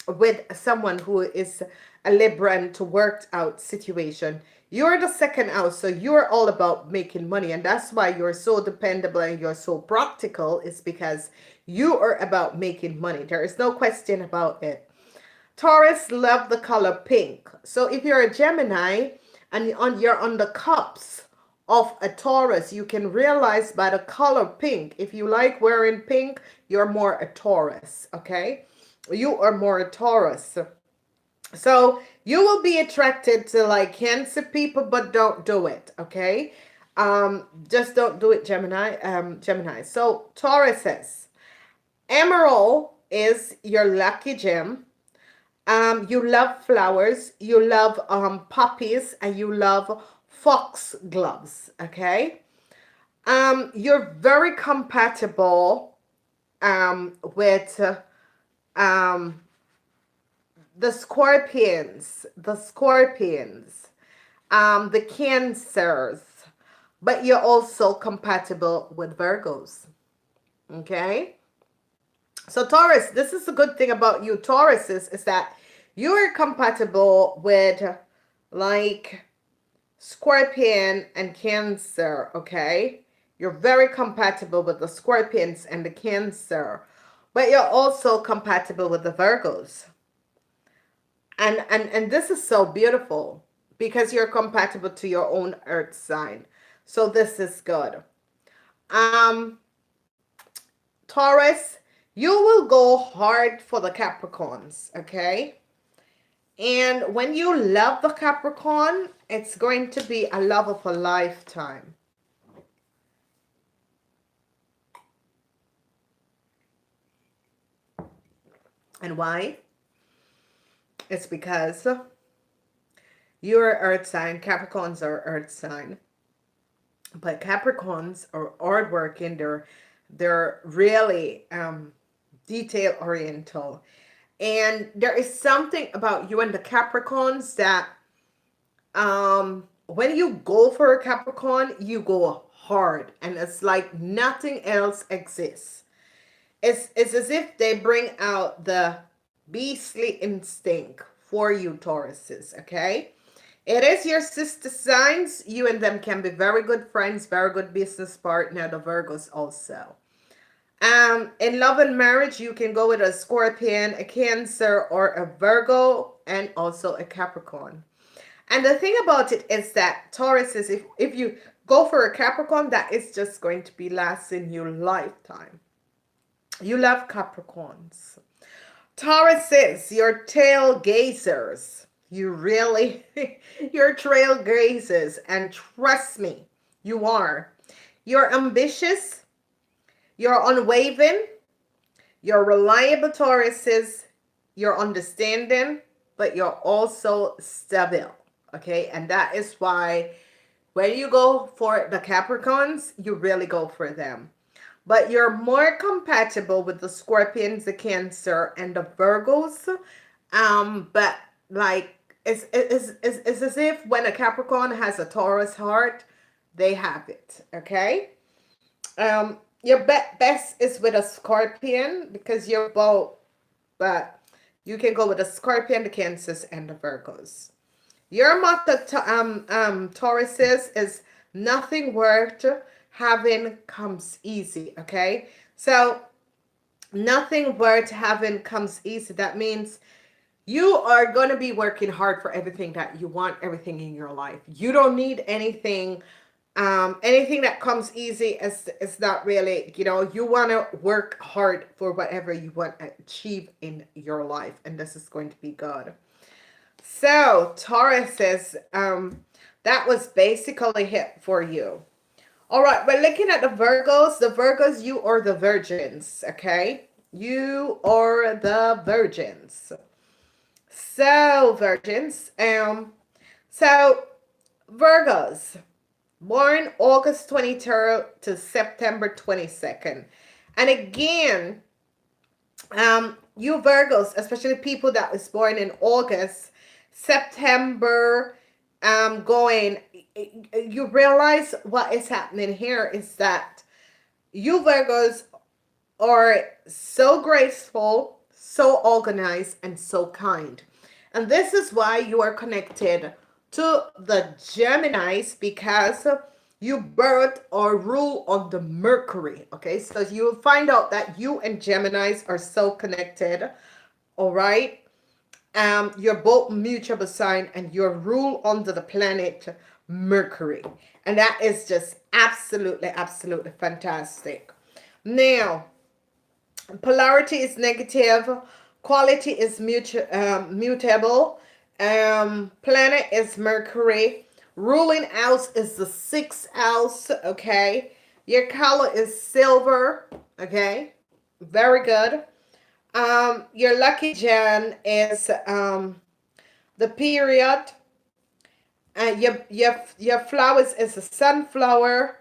with someone who is a Libran to work out situation. You're the second house, so you're all about making money, and that's why you're so dependable and you're so practical, is because you are about making money. There is no question about it. Taurus love the color pink. So if you're a Gemini and you're on the cups of a Taurus, you can realize by the color pink. If you like wearing pink, you're more a Taurus, okay? You are more a Taurus. So you will be attracted to like Cancer people, but don't do it, okay? Just don't do it, Gemini. So Tauruses, emerald is your lucky gem. You love flowers, you love poppies, and you love foxgloves, okay? You're very compatible with the Scorpions, the Cancers, but you're also compatible with Virgos, okay? So Taurus, this is the good thing about you Tauruses, is that you are compatible with like Scorpion and Cancer, okay? You're very compatible with the Scorpions and the Cancer, but you're also compatible with the Virgos. And this is so beautiful because you're compatible to your own earth sign. So this is good. Taurus, you will go hard for the Capricorns, okay? And when you love the Capricorn, it's going to be a love of a lifetime. And why? It's because you're earth sign. Capricorns are earth sign. But Capricorns are hardworking. They're really detail oriental. And there is something about you and the Capricorns that when you go for a Capricorn, you go hard. And it's like nothing else exists. It's as if they bring out the beastly instinct for you Tauruses, okay? It is your sister signs. You and them can be very good friends, very good business partner, the Virgos also. In love and marriage, you can go with a Scorpion, a Cancer, or a Virgo, and also a Capricorn. And the thing about it is that Taurus is, if you go for a Capricorn, that is just going to be lasting your lifetime. You love Capricorns. Tauruses, your tailgazers. You really, you're trailgazers. And trust me, you are. You're ambitious. You're unwavering. You're reliable Tauruses. You're understanding. But you're also stable. Okay? And that is why when you go for the Capricorns, you really go for them. But you're more compatible with the Scorpions, the Cancer, and the Virgos. But like It's as if when a Capricorn has a Taurus heart, they have it. Okay. Your best is with a Scorpion because you're both, but you can go with the Scorpion, the Cancers, and the Virgos. Your motto to Tauruses is nothing worth having comes easy. Okay, so nothing worth having comes easy. That means you are going to be working hard for everything that you want, everything in your life. You don't need anything. Anything that comes easy is not really, you want to work hard for whatever you want to achieve in your life. And this is going to be good. So Taurus is, that was basically it for you. All right, we're looking at the Virgos. The Virgos, you are the virgins, okay? You are the virgins. So, virgins, so Virgos, born August 23rd to September 22nd. And again, you Virgos, especially people that was born in August, September, going, you realize what is happening here is that you Virgos are so graceful, so organized, and so kind. And this is why you are connected to the Geminis, because you birth or rule on the Mercury. Okay, so you will find out that you and Geminis are so connected. All right. You're both mutual sign and you're ruled under the planet Mercury. And that is just absolutely, absolutely fantastic. Now, polarity is negative. Quality is mutable. Planet is Mercury. Ruling house is the 6th house. Okay. Your color is silver. Okay. Very good. Your lucky gem is the period. Your flowers is the sunflower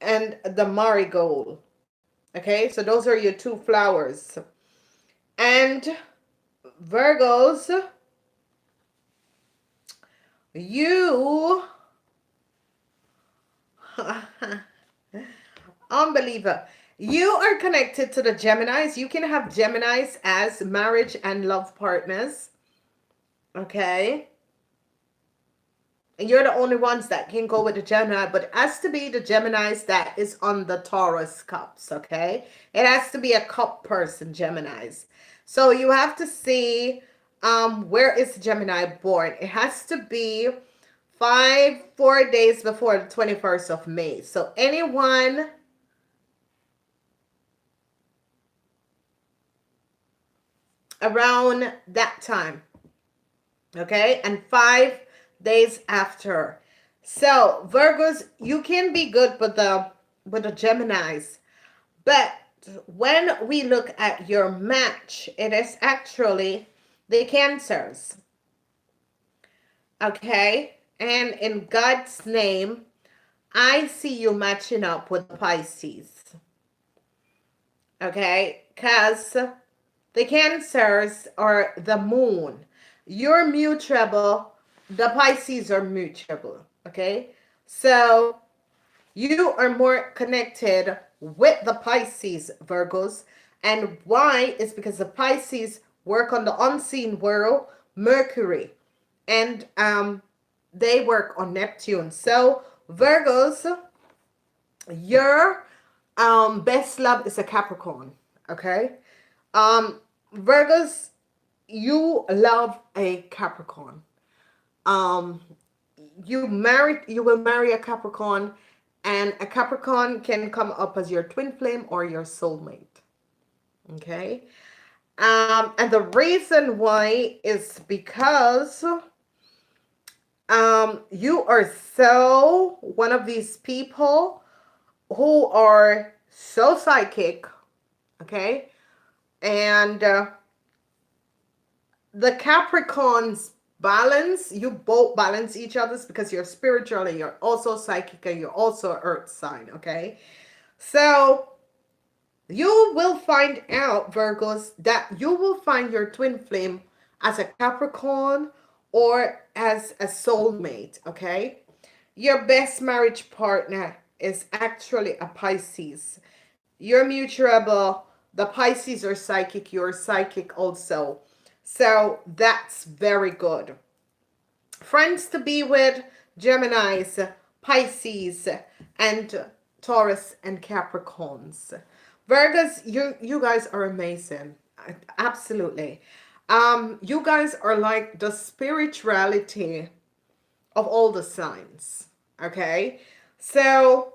and the marigold. Okay, so those are your 2 flowers. And Virgos, you unbeliever. You are connected to the Geminis. You can have Geminis as marriage and love partners. Okay. And you're the only ones that can go with the Gemini, but it has to be the Geminis that is on the Taurus cups, okay? It has to be a cup person, Geminis. So you have to see where is Gemini born. It has to be 4 days before the 21st of May. So anyone around that time, okay? And 5 days after. So Virgos, you can be good with the Geminis, but when we look at your match, it is actually the Cancers. Okay, and in God's name, I see you matching up with the Pisces. Okay, because the Cancers are the moon. You're mutable. The Pisces are mutable. Okay, so you are more connected with the Pisces, Virgos. And why? Is because the Pisces work on the unseen world, Mercury, and they work on Neptune. So Virgos, your best love is a Capricorn. Okay, Virgos, you love a Capricorn. You will marry a Capricorn, and a Capricorn can come up as your twin flame or your soulmate. Okay. And the reason why is because you are so one of these people who are so psychic, okay? And the Capricorns balance, you both balance each other's because you're spiritual and you're also psychic and you're also earth sign, okay? So you will find out, Virgos, that you will find your twin flame as a Capricorn or as a soulmate, okay? Your best marriage partner is actually a Pisces. You're mutual. The Pisces are psychic. You're psychic also. So that's very good. Friends to be with, Geminis, Pisces, and Taurus and Capricorns. Virgos, you guys are amazing. Absolutely. You guys are like the spirituality of all the signs. Okay? So,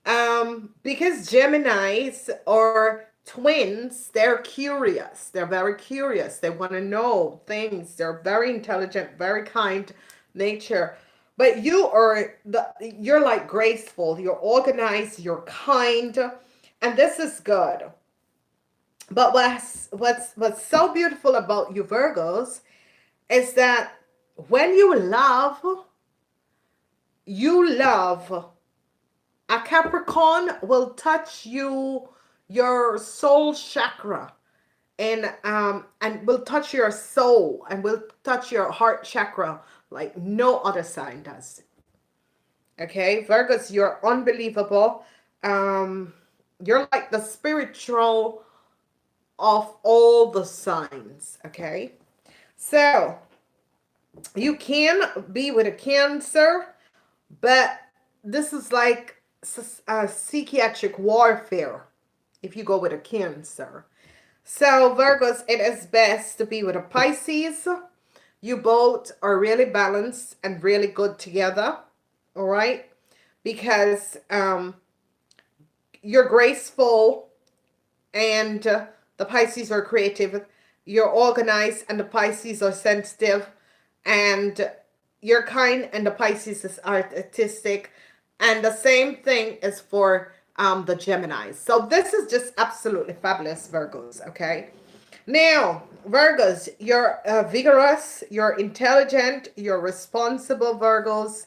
because Geminis are twins, they're curious. They're very curious. They want to know things. They're very intelligent, very kind nature. But you're like graceful. You're organized. You're kind, and this is good. But what's so beautiful about you Virgos is that when you love, a Capricorn will touch your soul chakra, and will touch your soul and will touch your heart chakra like no other sign does. Okay, Virgos, you're unbelievable. You're like the spiritual of all the signs. Okay, so you can be with a Cancer, but this is like a psychiatric warfare if you go with a Cancer. So Virgos, it is best to be with a Pisces. You both are really balanced and really good together. All right, because you're graceful, and the Pisces are creative. You're organized, and the Pisces are sensitive, and you're kind, and the Pisces is artistic, and the same thing is for the Geminis. So this is just absolutely fabulous, Virgos. Okay, now Virgos, you're vigorous, you're intelligent, you're responsible, Virgos.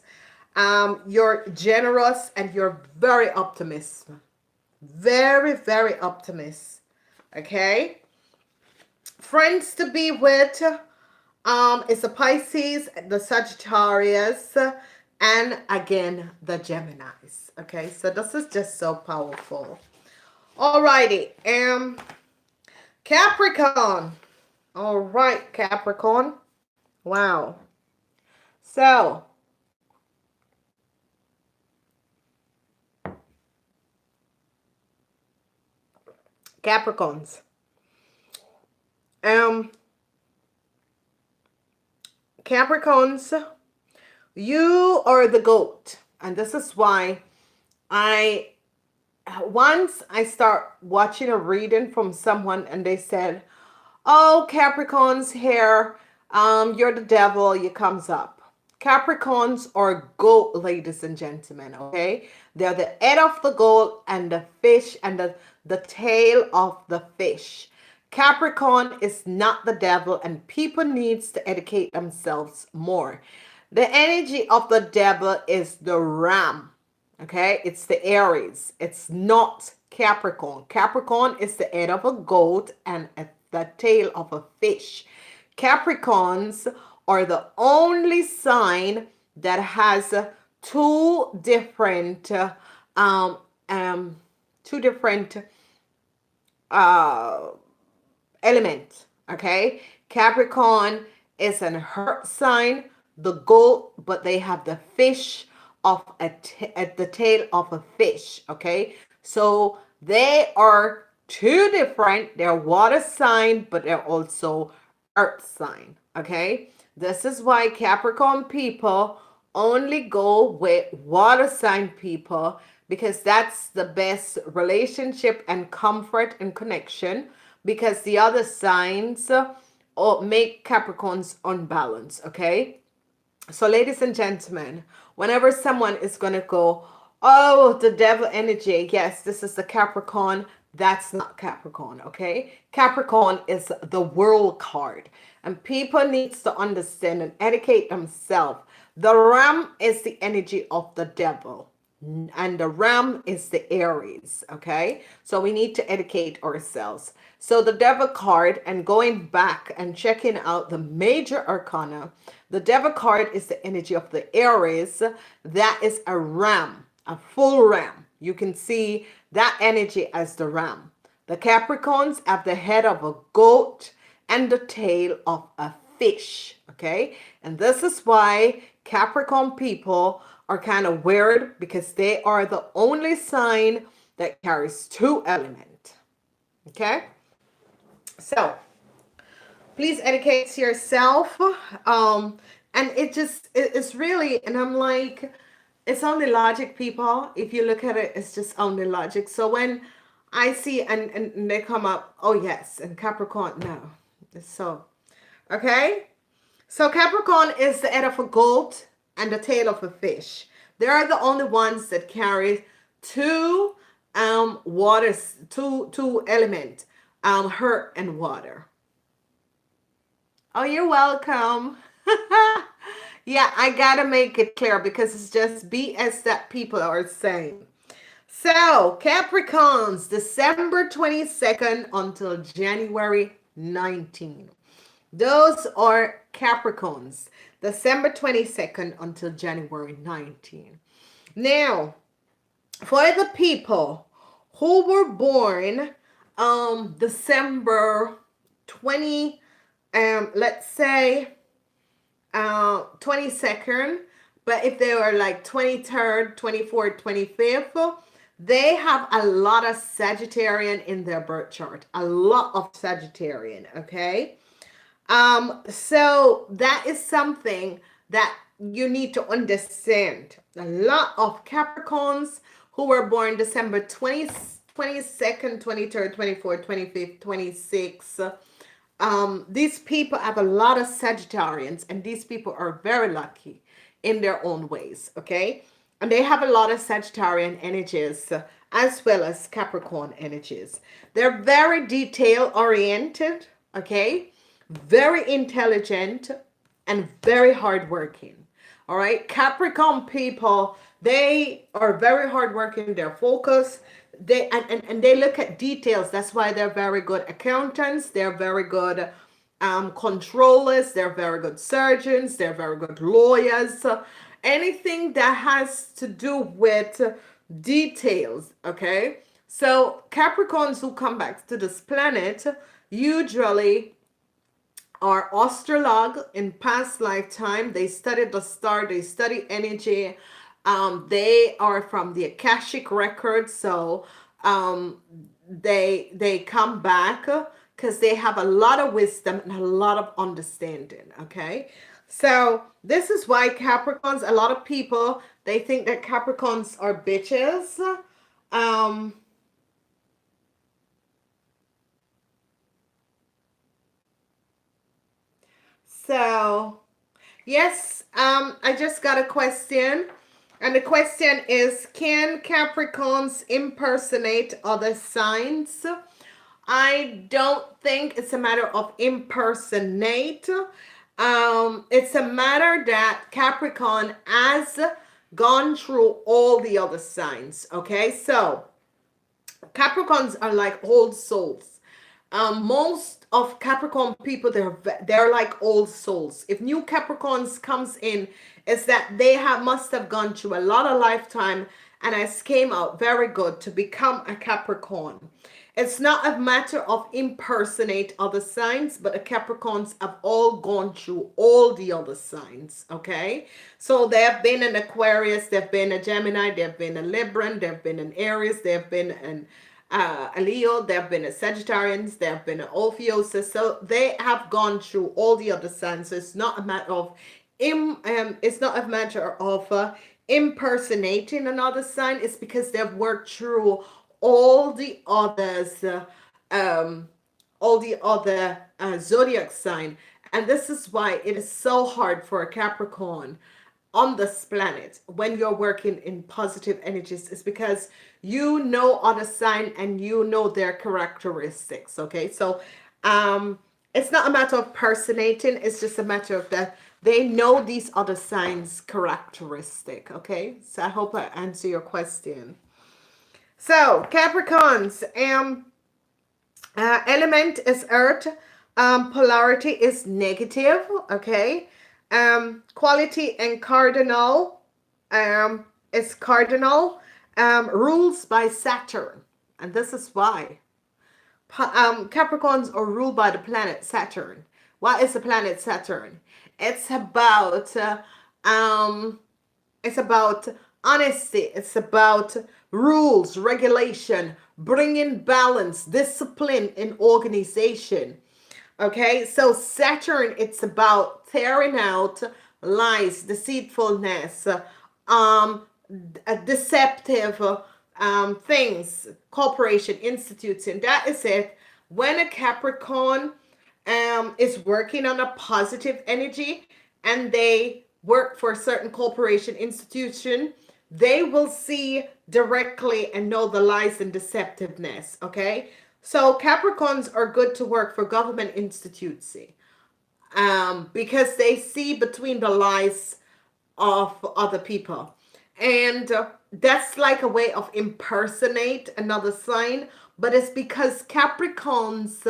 You're generous, and you're very optimistic. Very, very optimist. Okay. Friends to be with is a Pisces, the Sagittarius, and again the Geminis. Okay, so this is just so powerful. Alrighty. Capricorn. All right, Capricorn. Wow. So Capricorns. Capricorns, you are the goat. And this is why once I start watching a reading from someone and they said, oh, Capricorns here, you're the devil, you comes up. Capricorns are goat, ladies and gentlemen, okay? They're the head of the goat and the fish and the tail of the fish. Capricorn is not the devil, and people needs to educate themselves more. The energy of the devil is the ram, okay? It's the Aries. It's not Capricorn. Capricorn is the head of a goat and the tail of a fish. Capricorns are the only sign that has two different element. Okay, Capricorn is an earth sign, the goat, but they have the fish of at the tail of a fish. Okay, so they are two different. They're water sign, but they're also earth sign. Okay, this is why Capricorn people only go with water sign people, because that's the best relationship and comfort and connection, because the other signs make Capricorns unbalanced. Okay, so ladies and gentlemen, whenever someone is going to go, oh, the devil energy, yes, this is the Capricorn, that's not Capricorn. Okay, Capricorn is the world card, and people needs to understand and educate themselves. The ram is the energy of the devil. and the ram is the Aries. Okay, so we need to educate ourselves. So the devil card, and going back and checking out the major arcana, the devil card is the energy of the Aries. That is a ram, a full ram. You can see that energy as the ram. The Capricorns have the head of a goat and the tail of a fish. Okay, and this is why Capricorn people are kind of weird, because they are the only sign that carries two elements. Okay, so please educate yourself. And it's really, and I'm like, it's only logic, people. If you look at it, it's just only logic. So when I see and they come up, oh yes, and Capricorn, no. So, okay. So Capricorn is the head of a goat and the tail of a fish. They are the only ones that carry two waters, two element, earth and water. Oh, you're welcome. Yeah, I gotta make it clear because it's just BS that people are saying. So, Capricorns, December 22nd until January 19th. Those are Capricorns, December 22nd until January 19th. Now, for the people who were born December 20, let's say 22nd, but if they were like 23rd, 24th, 25th, they have a lot of Sagittarian in their birth chart. A lot of Sagittarian, okay? So that is something that you need to understand. A lot of Capricorns who were born December 22nd, 23rd, 24th, 25th, 26th, these people have a lot of Sagittarians, and these people are very lucky in their own ways, okay? And they have a lot of Sagittarian energies as well as Capricorn energies. They're very detail oriented, okay? Very intelligent and very hardworking. All right, Capricorn people, they are very hardworking. They're focused. And they look at details. That's why they're very good accountants. They're very good controllers. They're very good surgeons. They're very good lawyers. Anything that has to do with details. Okay, so Capricorns who come back to this planet usually are astrolog in past lifetime. They studied the star, they study energy. They are from the Akashic record, so they come back because they have a lot of wisdom and a lot of understanding. Okay, so this is why Capricorns, a lot of people, they think that Capricorns are bitches. So yes, I just got a question. And the question is, can Capricorns impersonate other signs? I don't think it's a matter of impersonate. It's a matter that Capricorn has gone through all the other signs. Okay, so Capricorns are like old souls. Most of Capricorn people, they're like old souls. If new Capricorns comes in, it's that they must have gone through a lot of lifetime and has came out very good to become a Capricorn. It's not a matter of impersonate other signs, but the Capricorns have all gone through all the other signs, okay? So they have been an Aquarius, they've been a Gemini, they've been a Libra, they've been an Aries, they've been an a Leo, there have been a Sagittarians, there have been an Ophiuchus, so they have gone through all the other signs. So it's not a matter of impersonating another sign. It's because they've worked through all the others, zodiac sign, and this is why it is so hard for a Capricorn on this planet when you're working in positive energies, is because you know other sign and you know their characteristics. Okay, so It's not a matter of personating, it's just a matter of that they know these other signs characteristic. Okay, so I hope I answer your question. So Capricorns, element is earth, polarity is negative. Okay, quality and cardinal is cardinal, rules by Saturn, and this is why Capricorns are ruled by the planet Saturn. What is the planet Saturn? It's about um, it's about honesty. It's about rules, regulation, bringing balance, discipline in organization. Okay, so Saturn, it's about tearing out lies, deceitfulness, um, deceptive things, corporation, institutes, and that is it. When a Capricorn is working on a positive energy and they work for a certain corporation, institution, they will see directly and know the lies and deceptiveness. Okay, so Capricorns are good to work for government institutes, because they see between the lies of other people. And that's like a way of impersonate another sign, but it's because Capricorns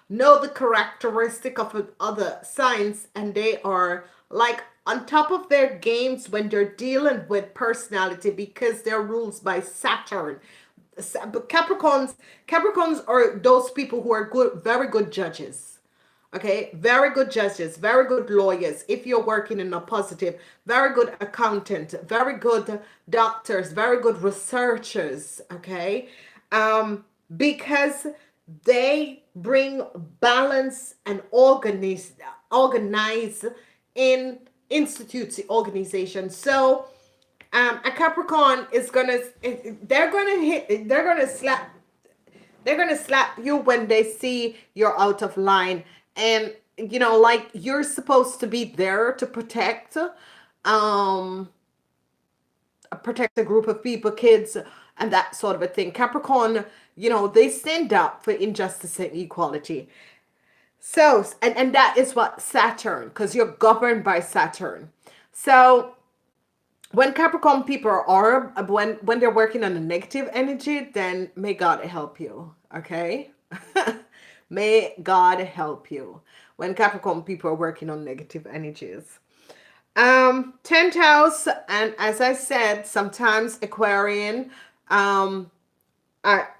know the characteristic of other signs, and they are like on top of their games when they're dealing with personality because they're ruled by Saturn. But Capricorns are those people who are good, very good judges. Okay, very good judges, very good lawyers. If you're working in a positive, very good accountant, very good doctors, very good researchers. Okay, because they bring balance and organize in institutes, organizations. So a Capricorn is gonna, they're gonna slap you when they see you're out of line. And like you're supposed to be there to protect a group of people, kids, and that sort of a thing. Capricorn, they stand up for injustice and equality. So, and that is what Saturn, because you're governed by Saturn. So when Capricorn people are, when they're working on a negative energy, then may God help you. Okay. May God help you when Capricorn people are working on negative energies. 10th house, and as I said, sometimes Aquarian, I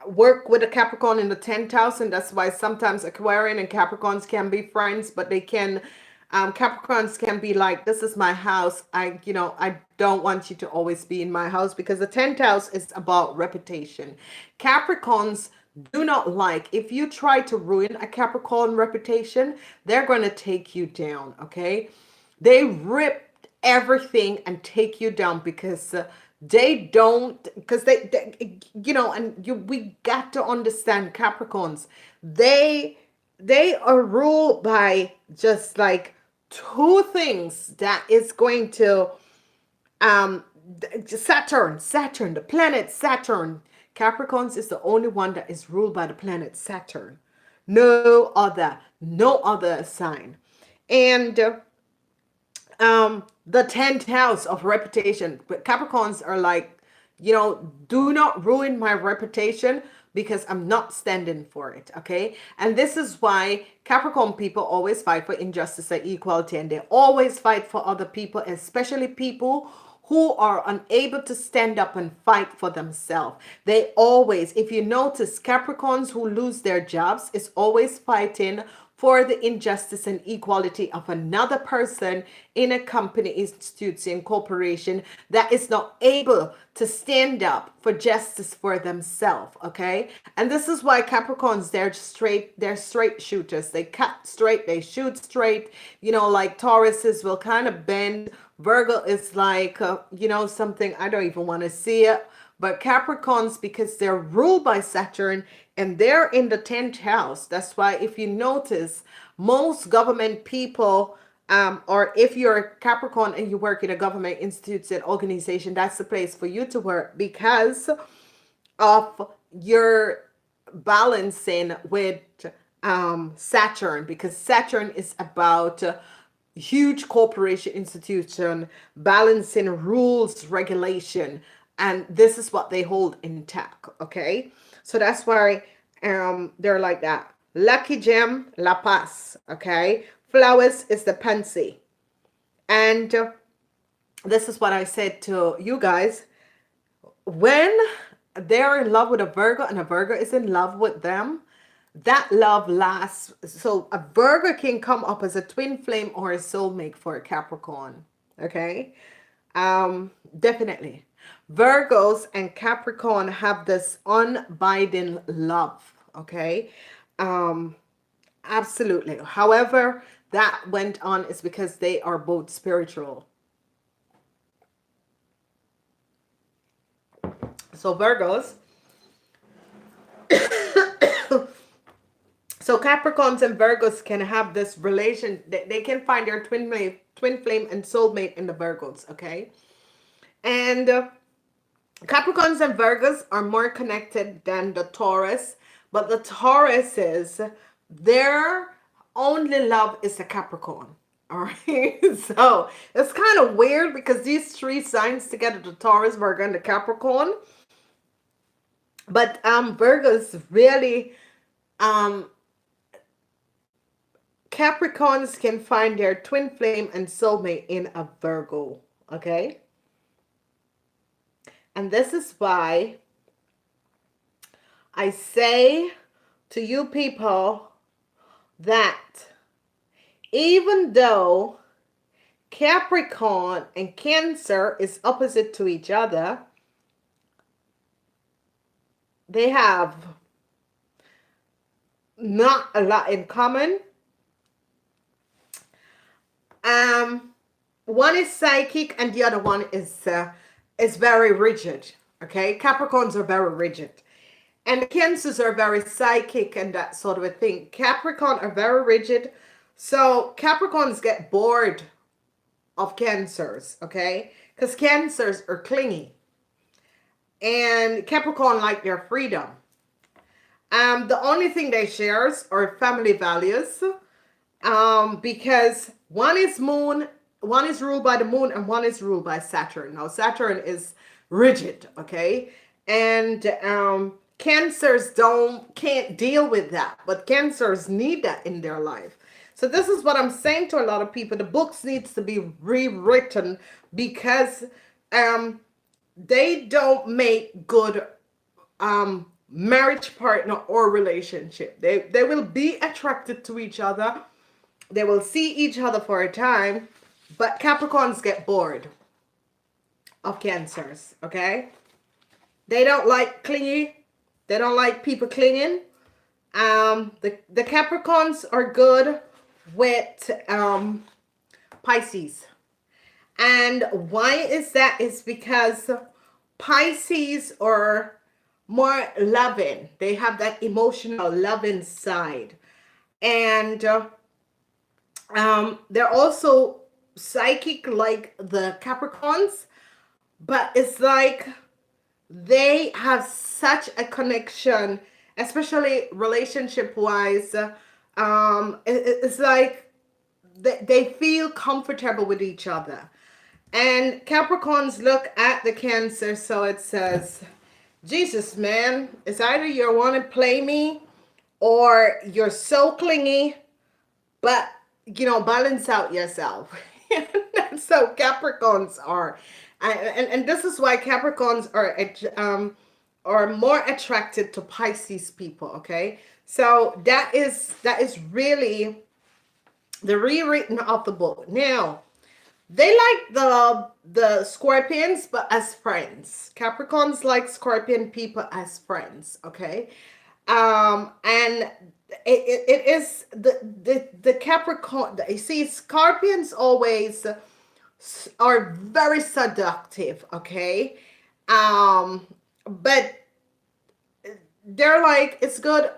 work with a Capricorn in the 10th house, and that's why sometimes Aquarian and Capricorns can be friends, but they can, Capricorns can be like, this is my house. I don't want you to always be in my house, because the 10th house is about reputation. Capricorns do not like, if you try to ruin a Capricorn reputation, they're going to take you down. Okay. They rip everything and take you down because they don't, because we got to understand Capricorns, they are ruled by just like two things that is going to Saturn, the planet Saturn. Capricorns is the only one that is ruled by the planet Saturn. No other sign. And the 10th house of reputation. Capricorns are like, do not ruin my reputation, because I'm not standing for it. Okay. And this is why Capricorn people always fight for injustice and equality, and they always fight for other people, especially people who are unable to stand up and fight for themselves. They always, if you notice, Capricorns who lose their jobs is always fighting for the injustice and equality of another person in a company, institute, and corporation that is not able to stand up for justice for themselves. Okay. And this is why Capricorns, they're straight shooters. They cut straight, they shoot straight. Like Tauruses will kind of bend. Virgo is like, something I don't even want to see it. But Capricorns, because they're ruled by Saturn and they're in the 10th house, that's why if you notice, most government people, or if you're a Capricorn and you work in a government institute and organization, that's the place for you to work, because of your balancing with Saturn, because Saturn is about huge corporation institution, balancing rules, regulation, and this is what they hold intact. Okay, so that's why they're like that. Lucky gem, La Paz. Okay, flowers is the pansy, and this is what I said to you guys. When they're in love with a Virgo and a Virgo is in love with them, that love lasts. So a Virgo can come up as a twin flame or a soulmate for a Capricorn. Okay. Definitely. Virgos and Capricorn have this unbinding love. Okay. Absolutely. However, that went on is because they are both spiritual. So Virgos, so Capricorns and Virgos can have this relation. They can find their twin flame and soulmate in the Virgos. Okay, and Capricorns and Virgos are more connected than the Taurus, but the Tauruses, their only love is the Capricorn. All right, so it's kind of weird because these three signs together, the Taurus, Virgo, and the Capricorn. But Virgos really, Capricorns can find their twin flame and soulmate in a Virgo. Okay, and this is why I say to you people that even though Capricorn and Cancer is opposite to each other, they have not a lot in common. One is psychic and the other one is very rigid. Okay, Capricorns are very rigid, and the Cancers are very psychic and that sort of a thing. Capricorn are very rigid, so Capricorns get bored of Cancers. Okay, because Cancers are clingy, and Capricorn like their freedom. The only thing they share are family values. Because one is moon, one is ruled by the moon, and one is ruled by Saturn. Now Saturn is rigid, okay, and Cancers can't deal with that, but Cancers need that in their life. So this is what I'm saying to a lot of people: the books needs to be rewritten because they don't make good marriage partner or relationship. They will be attracted to each other. They will see each other for a time, but Capricorns get bored of Cancers, okay? They don't like clingy. They don't like people clinging. The Capricorns are good with Pisces. And why is that? It's because Pisces are more loving. They have that emotional loving side. And they're also psychic like the Capricorns, but it's like they have such a connection, especially relationship wise. It's like they feel comfortable with each other. And Capricorns look at the Cancer, so it says, Jesus, man, it's either you want to play me or you're so clingy, but, you know, balance out yourself. So Capricorns are. And this is why Capricorns are more attracted to Pisces people, okay? So that is really the rewritten of the book. Now, they like the Scorpions, but as friends. Capricorns like Scorpion people as friends, okay? And it is the Capricorn. You see, Scorpions always are very seductive, okay? But they're like, it's good,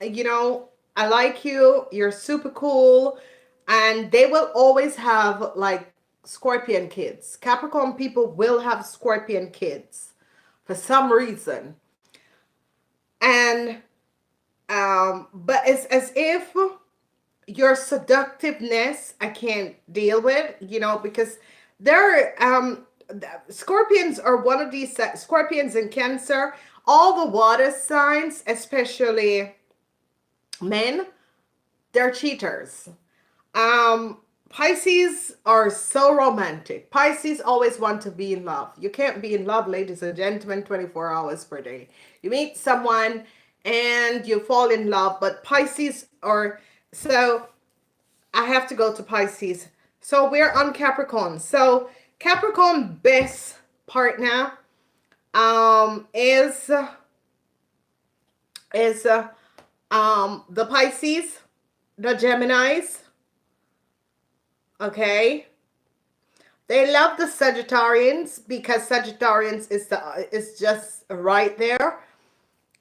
you know, I like you, you're super cool, and they will always have like Scorpion kids. Capricorn people will have Scorpion kids for some reason. And But it's as if your seductiveness I can't deal with, because they're scorpions are one of these scorpions and Cancer, all the water signs, especially men, they're cheaters. um Pisces are so romantic. Pisces always want to be in love. You can't be in love, ladies and gentlemen, 24 hours per day. You meet someone and you fall in love, but Pisces are so I have to go to Pisces. So we're on Capricorn. So Capricorn best partner is the Pisces, the Geminis, okay? They love the Sagittarians because Sagittarians is just right there.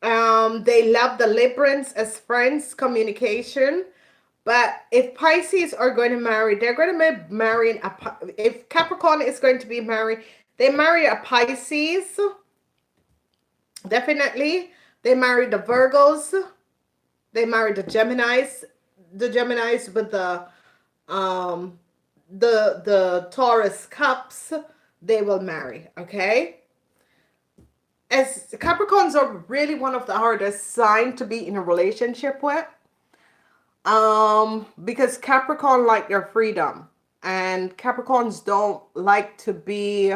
They love the Librans as friends, communication. But if Pisces are going to marry, they're going to be marrying if Capricorn is going to be married, they marry a Pisces, definitely. They marry the Virgos, they marry the Geminis with um the Taurus cups, they will marry, okay? As Capricorns are really one of the hardest sign to be in a relationship with. Because Capricorn like their freedom, and Capricorns don't like to be,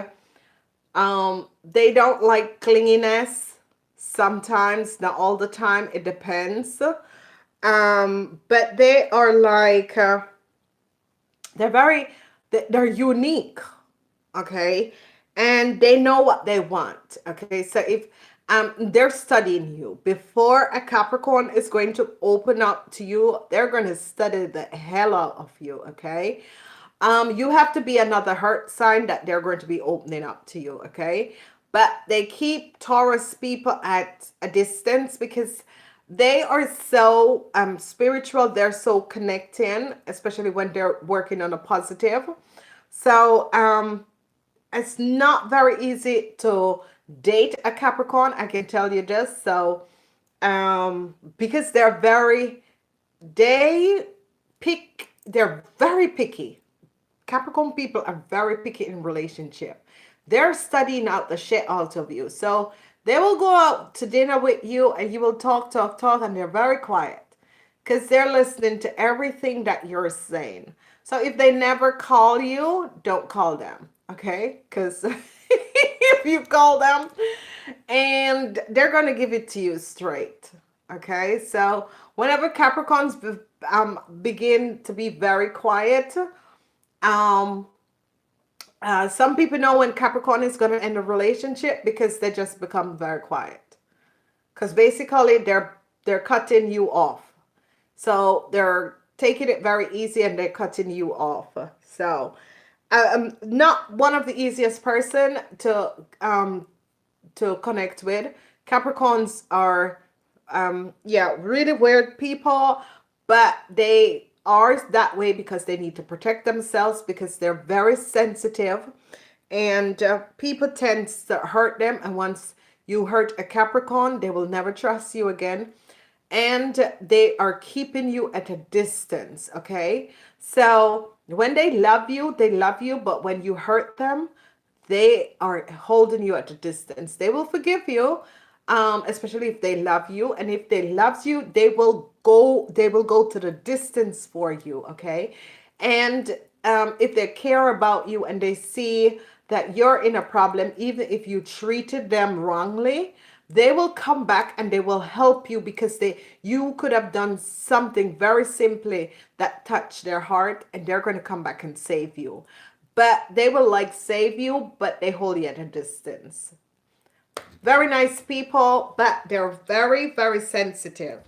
they don't like clinginess. Sometimes, not all the time, it depends. But they are like, they're very, they're unique, okay? And they know what they want, okay? So if they're studying you before a Capricorn is going to open up to you, they're going to study the hell out of you, okay? You have to be another heart sign that they're going to be opening up to you, okay? But they keep Taurus people at a distance because they are so spiritual. They're so connecting, especially when they're working on a positive. So it's not very easy to date a Capricorn, I can tell you this. So because they they're very picky. Capricorn people are very picky in relationship. They're studying out the shit out of you. So they will go out to dinner with you and you will talk, and they're very quiet because they're listening to everything that you're saying. So if they never call you, don't call them, okay? Because if you call them, and they're going to give it to you straight, okay? So whenever Capricorns begin to be very quiet, um, some people know when Capricorn is going to end a relationship because they just become very quiet. Because basically they're cutting you off. So they're taking it very easy and they're cutting you off. So I'm not one of the easiest person to connect with. Capricorns are really weird people, but they are that way because they need to protect themselves because they're very sensitive, and people tend to hurt them, and once you hurt a Capricorn, they will never trust you again, and they are keeping you at a distance, okay? So when they love you, but when you hurt them, they are holding you at a distance. They will forgive you, especially if they love you. And if they love you, they will go to the distance for you, okay? And if they care about you and they see that you're in a problem, even if you treated them wrongly, they will come back and they will help you because you could have done something very simply that touched their heart, and they're going to come back and save you. But they will like save you, but they hold you at a distance. Very nice people, but they're very, very sensitive.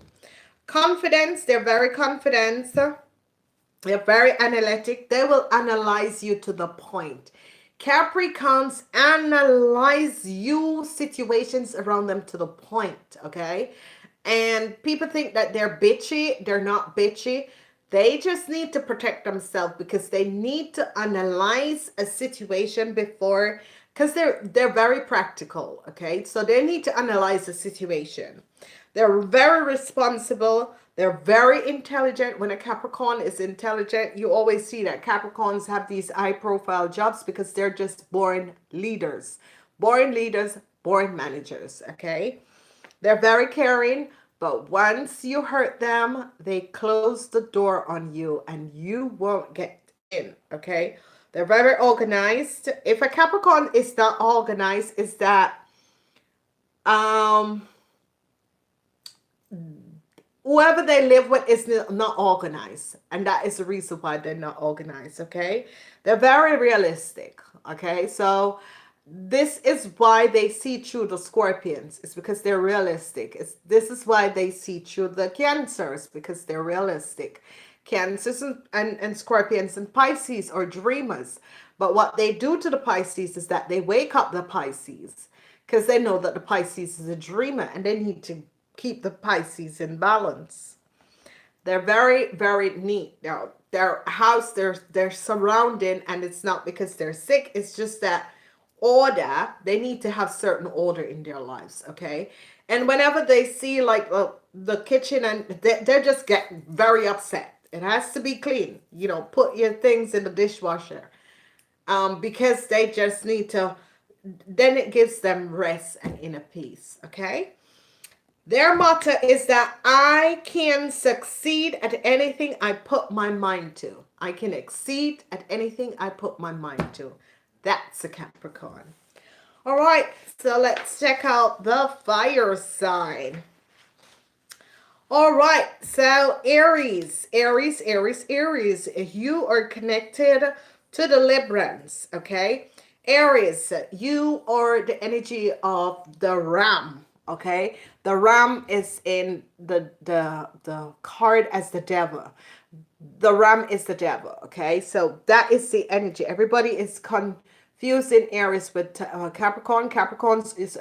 Confidence, they're very confident. They're very analytic. They will analyze you to the point. Capricorns analyze you, situations around them to the point, okay? And people think that they're bitchy. They're not bitchy. They just need to protect themselves because they need to analyze a situation before, because they're very practical, okay? So they need to analyze the situation. They're very responsible. They're very intelligent. When a Capricorn is intelligent, you always see that Capricorns have these high profile jobs because they're just born leaders. Born leaders, born managers, okay? They're very caring, but once you hurt them, they close the door on you and you won't get in, okay? They're very organized. If a Capricorn is not organized, is that um whoever they live with is not organized, and that is the reason why they're not organized, okay? They're very realistic, okay? So this is why they see through the Scorpions. It's because they're realistic. This is why they see through the Cancers, because they're realistic. Cancers and Scorpions and Pisces are dreamers. But what they do to the Pisces is that they wake up the Pisces because they know that the Pisces is a dreamer and they need to keep the Pisces in balance. They're very, very neat. Their house, they're surrounding, and it's not because they're sick. It's just that order, they need to have certain order in their lives, okay? And whenever they see like the kitchen, and they just get very upset. It has to be clean. You know, put your things in the dishwasher. Because they just need to, then it gives them rest and inner peace, okay? Their motto is that I can succeed at anything I put my mind to. I can exceed at anything I put my mind to. That's a Capricorn. All right, so let's check out the fire sign. All right, so Aries, Aries, Aries, Aries. You are connected to the Librans, okay? Aries, you are the energy of the Ram, okay? The Ram is in the card as the devil. The Ram is the devil, okay? So that is the energy. Everybody is confusing Aries with Capricorn. Capricorns is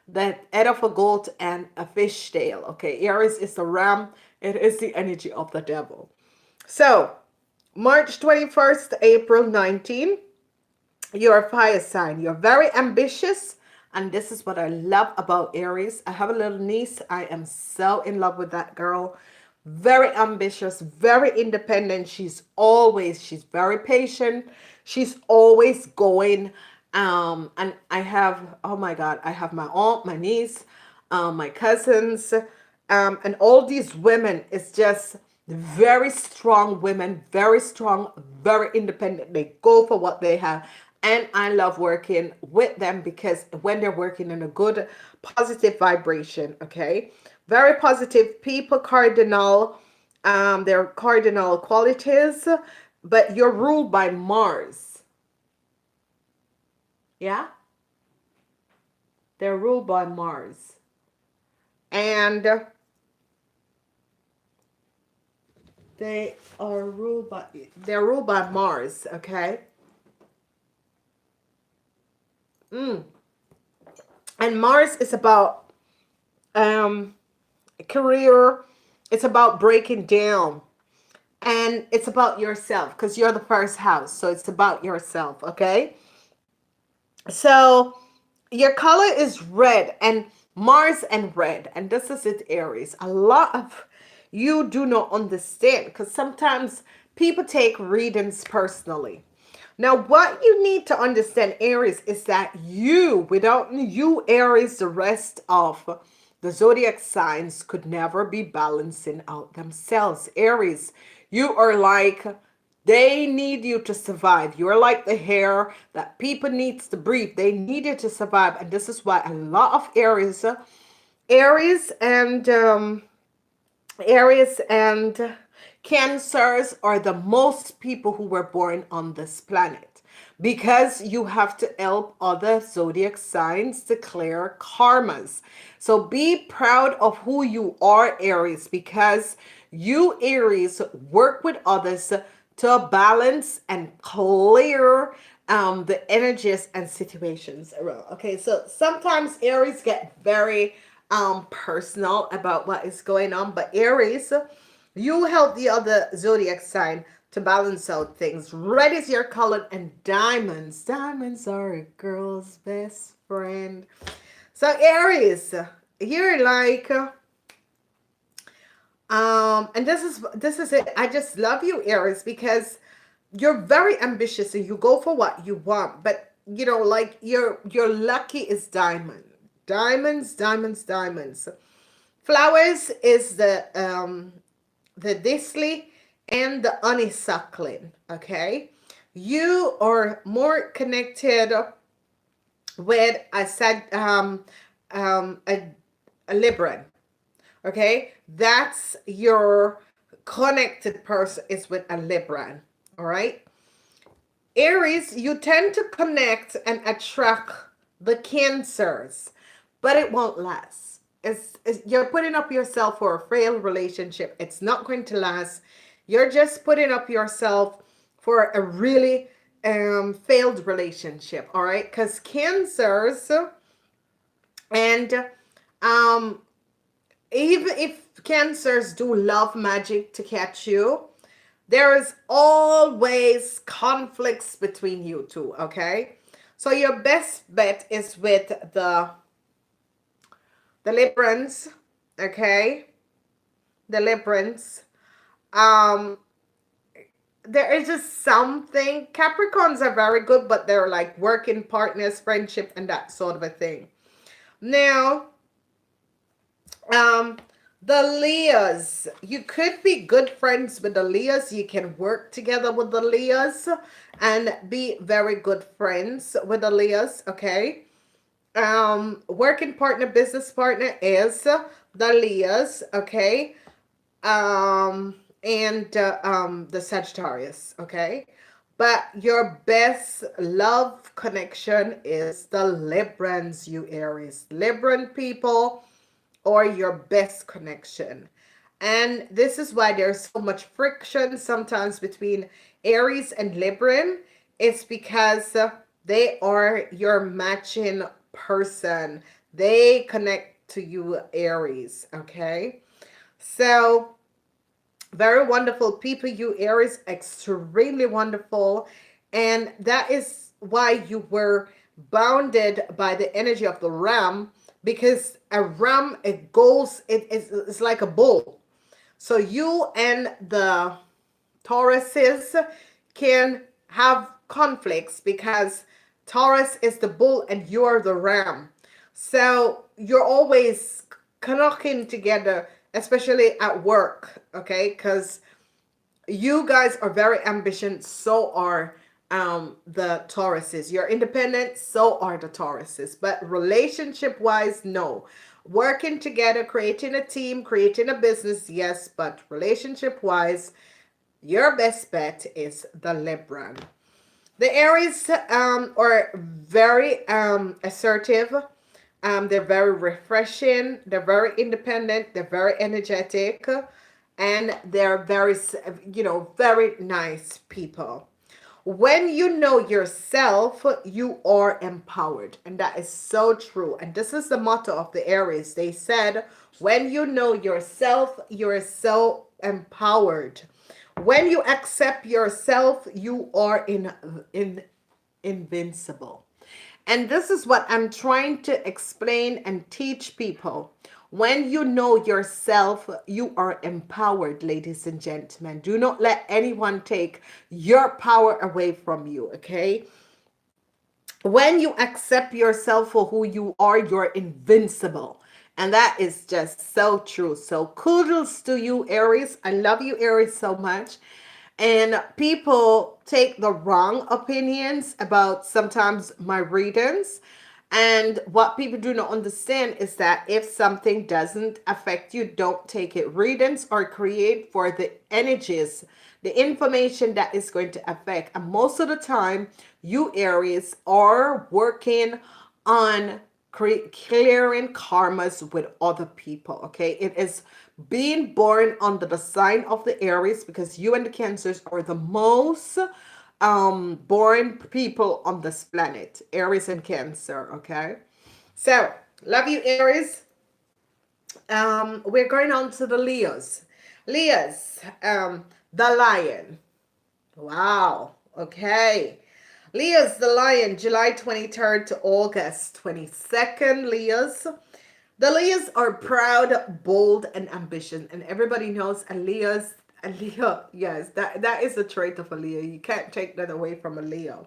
the head of a goat and a fish tail, okay? Aries is the Ram. It is the energy of the devil. So March 21st, April 19, you're a fire sign. You're very ambitious. And this is what I love about Aries. I have a little niece. I am so in love with that girl. Very ambitious, very independent. She's very patient. She's always going. And I have, oh my God, I have my aunt, my niece, my cousins, and all these women. It's just very strong women, very strong, very independent. They go for what they have. And I love working with them because when they're working in a good, positive vibration, okay? Very positive people, cardinal, they're cardinal qualities, but you're ruled by Mars. Yeah? They're ruled by Mars. And they're ruled by Mars, okay? And Mars is about career. It's about breaking down, and it's about yourself because you're the first house, so it's about yourself, okay? So your color is red, and Mars and red, and this is it, Aries. A lot of you do not understand because sometimes people take readings personally. Now, what you need to understand, Aries, is that without you, Aries, the rest of the zodiac signs could never be balancing out themselves. Aries, you are like, they need you to survive. You're like the air that people need to breathe. They need you to survive. And this is why a lot of Aries and Cancers are the most people who were born on this planet because you have to help other zodiac signs to clear karmas. So be proud of who you are, Aries, because you, Aries, work with others to balance and clear the energies and situations around. Okay, so sometimes Aries get very personal about what is going on, but Aries, you help the other zodiac sign to balance out things. Red is your color, and diamonds. Diamonds are a girl's best friend. So Aries, you're like And this is it. I just love you, Aries, because you're very ambitious and you go for what you want. But you know, like your lucky is diamond, diamonds, diamonds, diamonds. Flowers is the Disley and the honeysuckling. Okay, you are more connected with a Libran. Okay, that's your connected person is with a Libran. All right, Aries, you tend to connect and attract the Cancers, but it won't last. You're putting up yourself for a failed relationship. It's not going to last. You're just putting up yourself for a really failed relationship. All right, because Cancers and um even if Cancers do love magic to catch you, there is always conflicts between you two, okay? So your best bet is with the Librans, okay? The Librans. Um, there is just something. Capricorns are very good, but they're like working partners, friendship, and that sort of a thing. Now, Um, the Leos. You could be good friends with the Leos. You can work together with the Leos and be very good friends with the Leos, okay? Working partner, business partner is the Leos, okay? The Sagittarius, okay? But your best love connection is the Librans, you Aries. Libran people or your best connection. And this is why there's so much friction sometimes between Aries and Libran. It's because they are your matching person. They connect to you, Aries, okay? So, very wonderful people, you Aries, extremely wonderful. And that is why you were bounded by the energy of the ram, because a ram, it goes, it's like a bull. So you and the Tauruses can have conflicts because Taurus is the bull and you're the ram. So you're always connecting together, especially at work, okay? Because you guys are very ambitious, so are the Tauruses. You're independent, so are the Tauruses. But relationship wise, no. Working together, creating a team, creating a business, yes, but relationship wise, your best bet is the Libran. The Aries are very assertive. They're very refreshing. They're very independent. They're very energetic. And they're very, very nice people. When you know yourself, you are empowered. And that is so true. And this is the motto of the Aries. They said, when you know yourself, you're so empowered. When you accept yourself, you are invincible. And this is what I'm trying to explain and teach people. When you know yourself, you are empowered, ladies and gentlemen. Do not let anyone take your power away from you, okay? When you accept yourself for who you are, you're invincible. And that is just so true. So kudos to you, Aries. I love you, Aries, so much. And people take the wrong opinions about sometimes my readings. And what people do not understand is that if something doesn't affect you, don't take it. Readings are created for the energies, the information that is going to affect. And most of the time, you Aries are working on clearing karmas with other people, okay? It is being born under the sign of the Aries, because you and the Cancers are the most born people on this planet, Aries and Cancer, okay? So love you, Aries. We're going on to the Leos. Leos, the lion. Wow, okay. Leos, the lion, July 23rd to August 22nd. Leos, The Leos are proud, bold, and ambitious, and everybody knows a Leo. Yes, that is a trait of a Leo. You can't take that away from a Leo.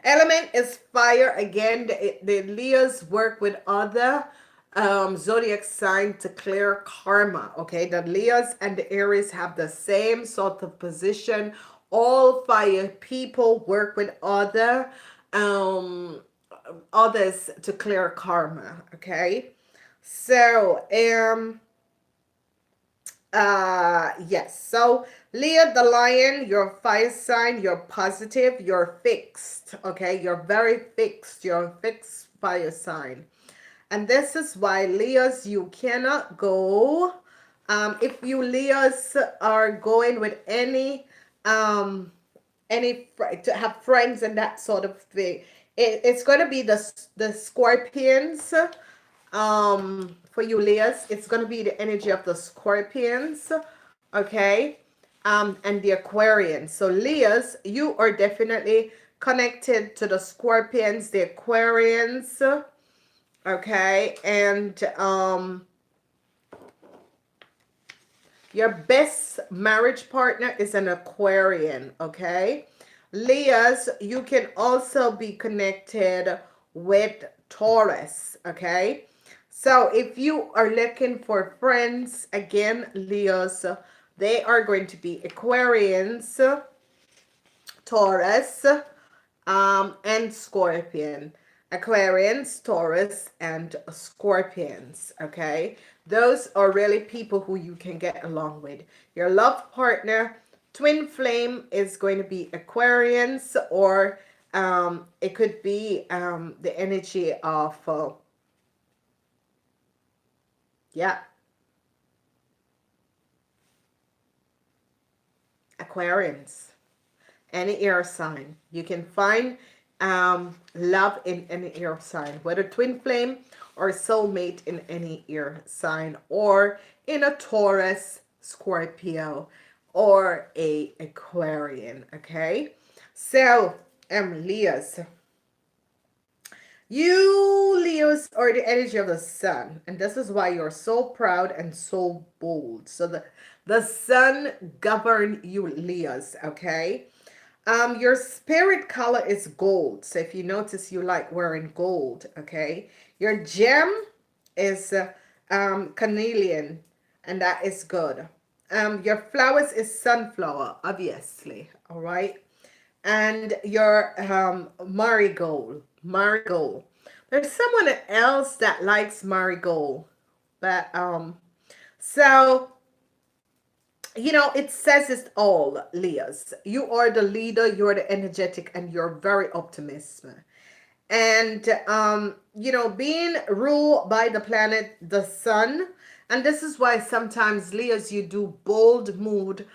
Element is fire. Again, the Leos work with other zodiac sign to clear karma. Okay, the Leos and the Aries have the same sort of position. All fire people work with um others to clear karma. Okay, so yes. So Leo the lion, your fire sign, you're positive, you're fixed. Okay, you're very fixed. You're a fixed fire sign. And this is why Leos, you cannot go. If you Leos are going with um to have friends and that sort of thing, it's going to be the Scorpions. For you Leos, it's going to be the energy of the Scorpions, okay, and the Aquarians. So Leos, you are definitely connected to the Scorpions, the Aquarians, okay, and your best marriage partner is an Aquarian, okay? Leos, you can also be connected with Taurus, okay? So if you are looking for friends, again, Leos, they are going to be Aquarians, Taurus, and Scorpion. Aquarians, Taurus, and Scorpions, okay? Those are really people who you can get along with. Your love partner, twin flame, is going to be Aquarians, or it could be the energy of, yeah, Aquarians. Any air sign. You can find love in any air sign, whether twin flame or soulmate in any air sign, or in a Taurus, Scorpio, or a Aquarian. Okay, so Leos, you Leos are the energy of the sun, and this is why you're so proud and so bold. So the sun govern you Leos. Okay, your spirit color is gold. So if you notice, you like wearing gold, okay? Your gem is carnelian, and that is good. Your flowers is sunflower, obviously, all right? And your marigold. There's someone else that likes marigold, but so you know, it says it all, Leos. You are the leader, you're the energetic, and you're very optimistic. And, you know, being ruled by the planet, the sun, and this is why sometimes, Leos, you do bold move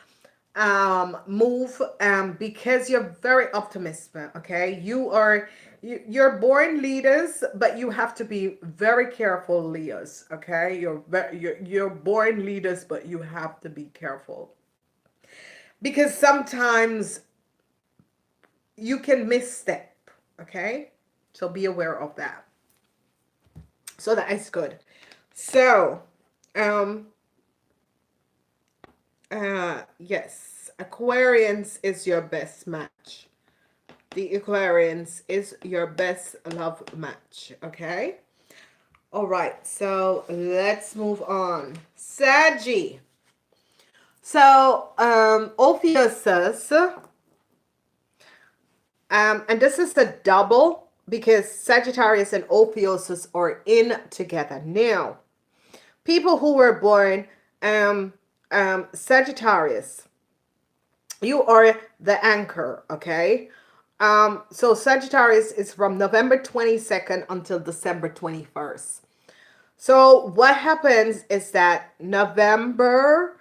because you're very optimistic. Okay, you're born leaders, but you have to be very careful, Leos. Okay, you're born leaders, but you have to be careful because sometimes you can misstep. Okay, so be aware of that. So that is good. So yes, Aquarians is your best match. The Aquarians is your best love match, okay? All right, so let's move on. Saggy. So, Ophiuchus, and this is a double because Sagittarius and Ophiuchus are in together. Now, people who were born Sagittarius, you are the anchor, okay? So Sagittarius is from November 22nd until December 21st. So what happens is that November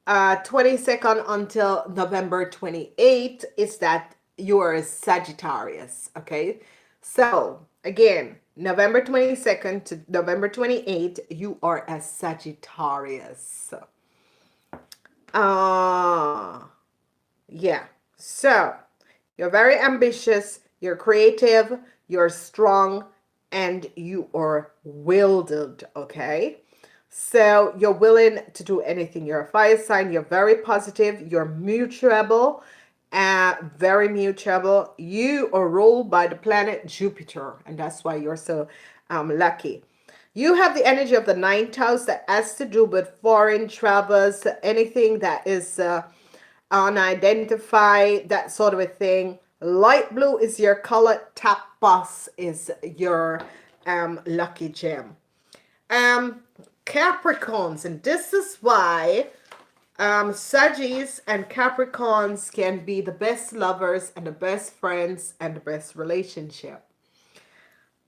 22nd until November 28th is that you are a Sagittarius, okay? So again, November 22nd to November 28th, you are a Sagittarius. Yeah. So you're very ambitious, you're creative, you're strong, and you are willed, okay? So you're willing to do anything. You're a fire sign. You're very positive. You're mutuable, very mutuable. You are ruled by the planet Jupiter, and that's why you're so lucky. You have the energy of the ninth house that has to do with foreign travels, anything that is unidentified, that sort of a thing. Light blue is your color. Tapas is your lucky gem. Um, Capricorns, and this is why Sagis and Capricorns can be the best lovers and the best friends and the best relationship.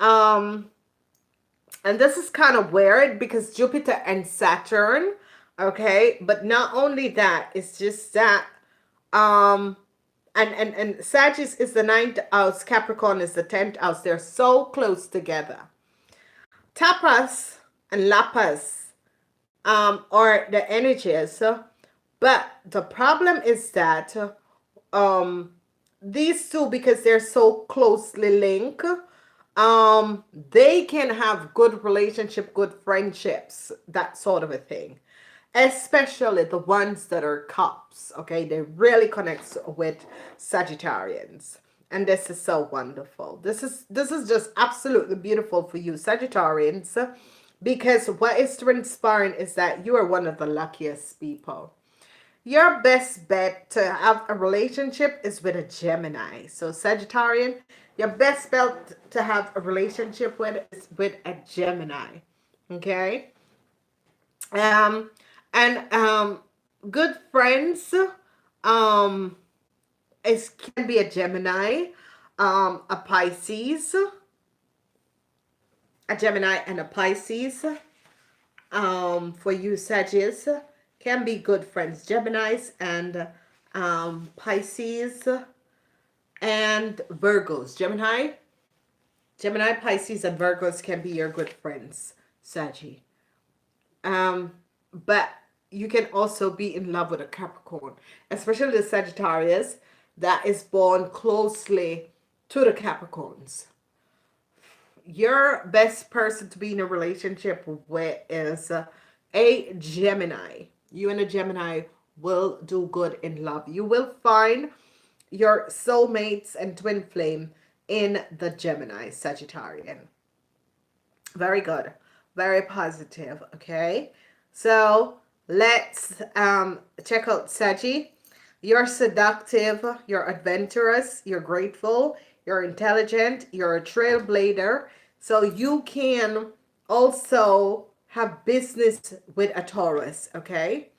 Um, and this is kind of weird because Jupiter and Saturn, okay, but not only that, it's just that and Sagittarius is the ninth house, Capricorn is the 10th house. They're so close together. Tapas and Lapas are the energies, but the problem is that these two, because they're so closely linked, they can have good relationship, good friendships, that sort of a thing. Especially the ones that are cups, okay? They really connect with Sagittarians. And this is so wonderful. This is just absolutely beautiful for you, Sagittarians, because what is transpiring is that you are one of the luckiest people. Your best bet to have a relationship is with a Gemini. So Sagittarian, your best bet to have a relationship with is with a Gemini. Okay? And good friends it can be a Gemini, a Pisces, a Gemini and a Pisces. For you Sagittarius, can be good friends. Geminis and Pisces and Virgos. Gemini, Pisces, and Virgos can be your good friends, Saggy. But you can also be in love with a Capricorn, especially the Sagittarius that is born closely to the Capricorns. Your best person to be in a relationship with is a Gemini. You and a Gemini will do good in love. You will find your soulmates and twin flame in the Gemini, Sagittarian. Very good. Very positive. Okay. So let's check out Saggy. You're seductive, you're adventurous, you're grateful, you're intelligent, you're a trailblazer. So you can also have business with a Taurus, okay?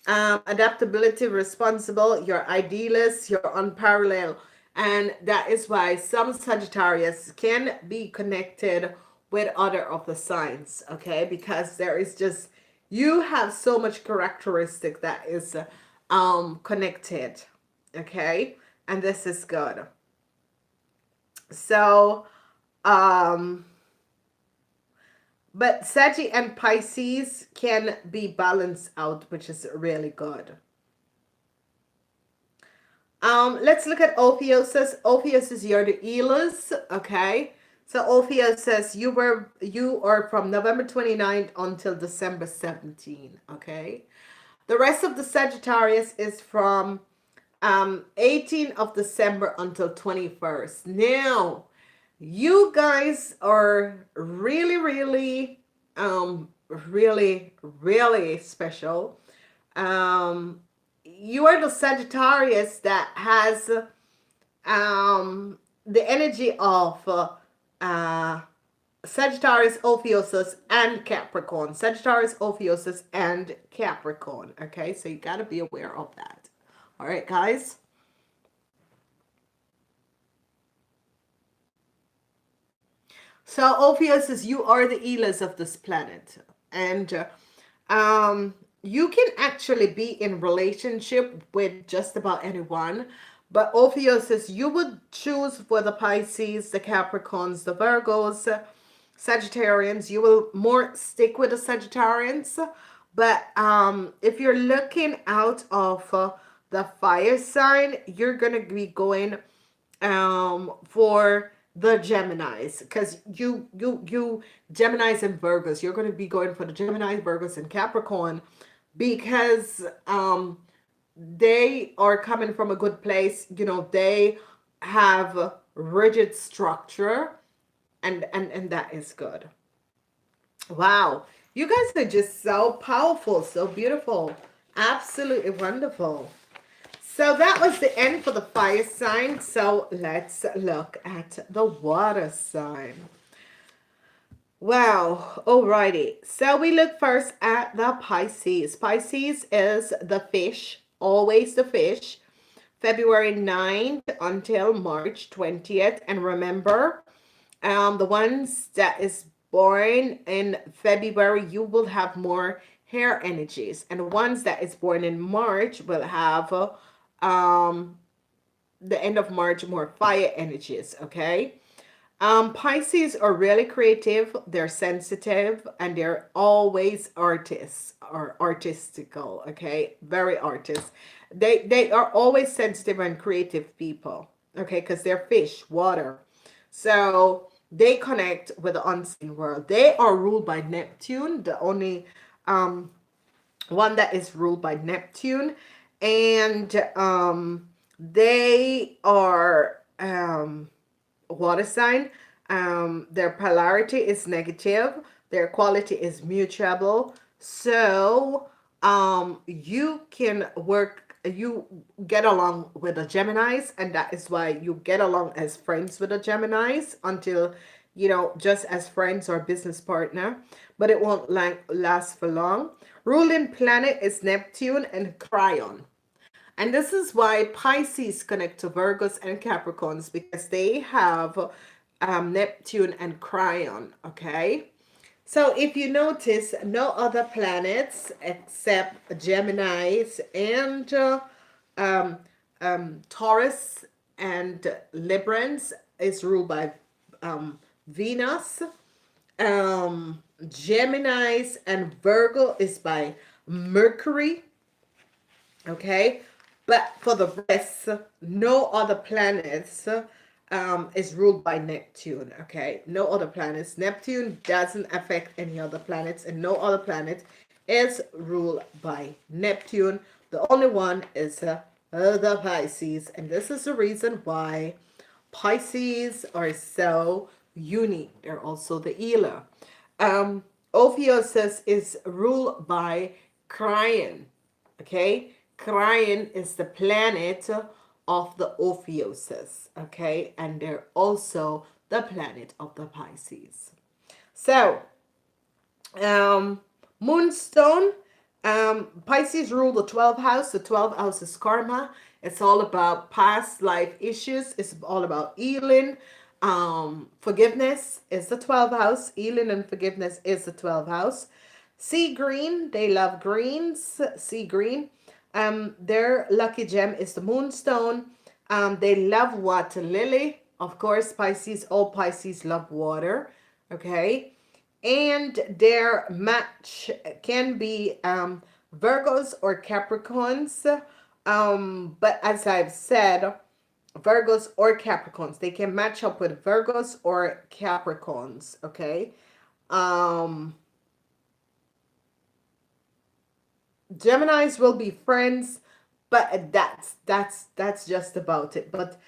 Adaptability, responsible, you're idealist, you're unparalleled. And that is why some Sagittarius can be connected with other of the signs, okay? Because there is just, you have so much characteristic that is connected, okay? And this is good. So but Saggy and Pisces can be balanced out, which is really good. Let's look at Ophiuchus. Ophiuchus, you're the healers, okay? So Ophiuchus, you are from November 29th until December 17th, okay? The rest of the Sagittarius is from 18th of December until 21st. Now, you guys are really, really, really special. You are the Sagittarius that has the energy of Sagittarius, Ophiuchus, and Capricorn. Sagittarius, Ophiuchus, and Capricorn. Okay, so you got to be aware of that. All right, guys. So Ophiuchus, you are the healers of this planet, and you can actually be in relationship with just about anyone. But Ophiuchus, you would choose for the Pisces, the Capricorns, the Virgos, Sagittarians. You will more stick with the Sagittarians. But if you're looking out of the fire sign, you're going to be going for the Geminis, because you Geminis and Virgos, you're going to be going for the Geminis, Virgos, and Capricorn, because they are coming from a good place. You know, they have rigid structure, and that is good. Wow, you guys are just so powerful, so beautiful, absolutely wonderful. So that was the end for the fire sign. So let's look at the water sign. Wow, alrighty. So we look first at the Pisces. Pisces is the fish, always the fish. February 9th until March 20th. And remember, the ones that is born in February, you will have more hair energies. And the ones that is born in March will have the end of March, more fire energies, okay? Pisces are really creative, they're sensitive, and they're always artists or artistical, okay? Very artists. They are always sensitive and creative people, okay? Because they're fish, water. So they connect with the unseen world. They are ruled by Neptune, the only one that is ruled by Neptune. And they are water sign. Their polarity is negative. Their quality is mutable. So you can work, you get along with the Geminis, and that is why you get along as friends with the Geminis until, you know, just as friends or business partner, but it won't last for long. Ruling planet is Neptune and Cryon. And this is why Pisces connect to Virgos and Capricorns, because they have Neptune and Cryon, okay? So if you notice, no other planets except Geminis and Taurus and Librans is ruled by Venus. Geminis and Virgo is by Mercury, okay? But for the rest, no other planets is ruled by Neptune, okay? No other planets. Neptune doesn't affect any other planets, and no other planet is ruled by Neptune. The only one is the Pisces, and this is the reason why Pisces are so unique. They're also the healer. Ophiuchus is ruled by Cryon, okay? Cryon is the planet of the Ophiuchus, okay? And they're also the planet of the Pisces. So, Moonstone, Pisces rule the 12th house. The 12th house is karma. It's all about past life issues. It's all about healing. Forgiveness is the 12th house. Healing and forgiveness is the 12th house. Sea green, they love greens. Sea green. Their lucky gem is the moonstone. They love water lily. Of course, Pisces, all Pisces love water. Okay. And their match can be Virgos or Capricorns. But as I've said, Virgos or Capricorns, they can match up with Virgos or Capricorns. Okay. Geminis will be friends, but that's just about it. But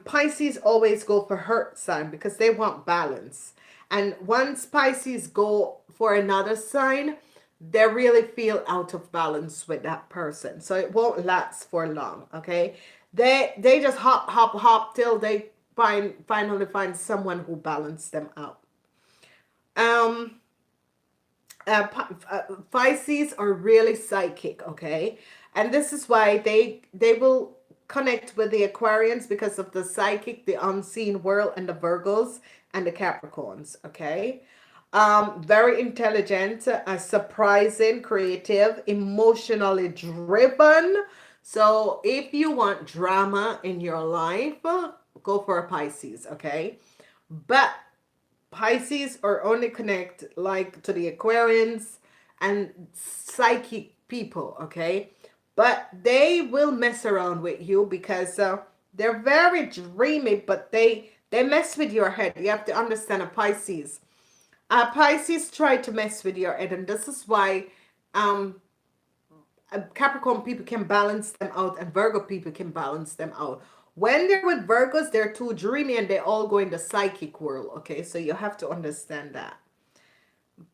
Pisces always go for hurt sign because they want balance. And once Pisces go for another sign, they really feel out of balance with that person. So it won't last for long, okay? They just hop till they finally find someone who balance them out. Pisces are really psychic, okay? And this is why they will connect with the Aquarians because of the psychic, the unseen world, and the Virgos and the Capricorns, okay? Very intelligent, surprising, creative, emotionally driven. So if you want drama in your life, go for a Pisces, okay? But Pisces are only connect like to the Aquarians and psychic people, okay? But they will mess around with you because they're very dreamy, but they They mess with your head. You have to understand a Pisces. Pisces try to mess with your head, and this is why um, Capricorn people can balance them out, and Virgo people can balance them out. When they're with Virgos, they're too dreamy, and they all go in the psychic world. Okay, so you have to understand that.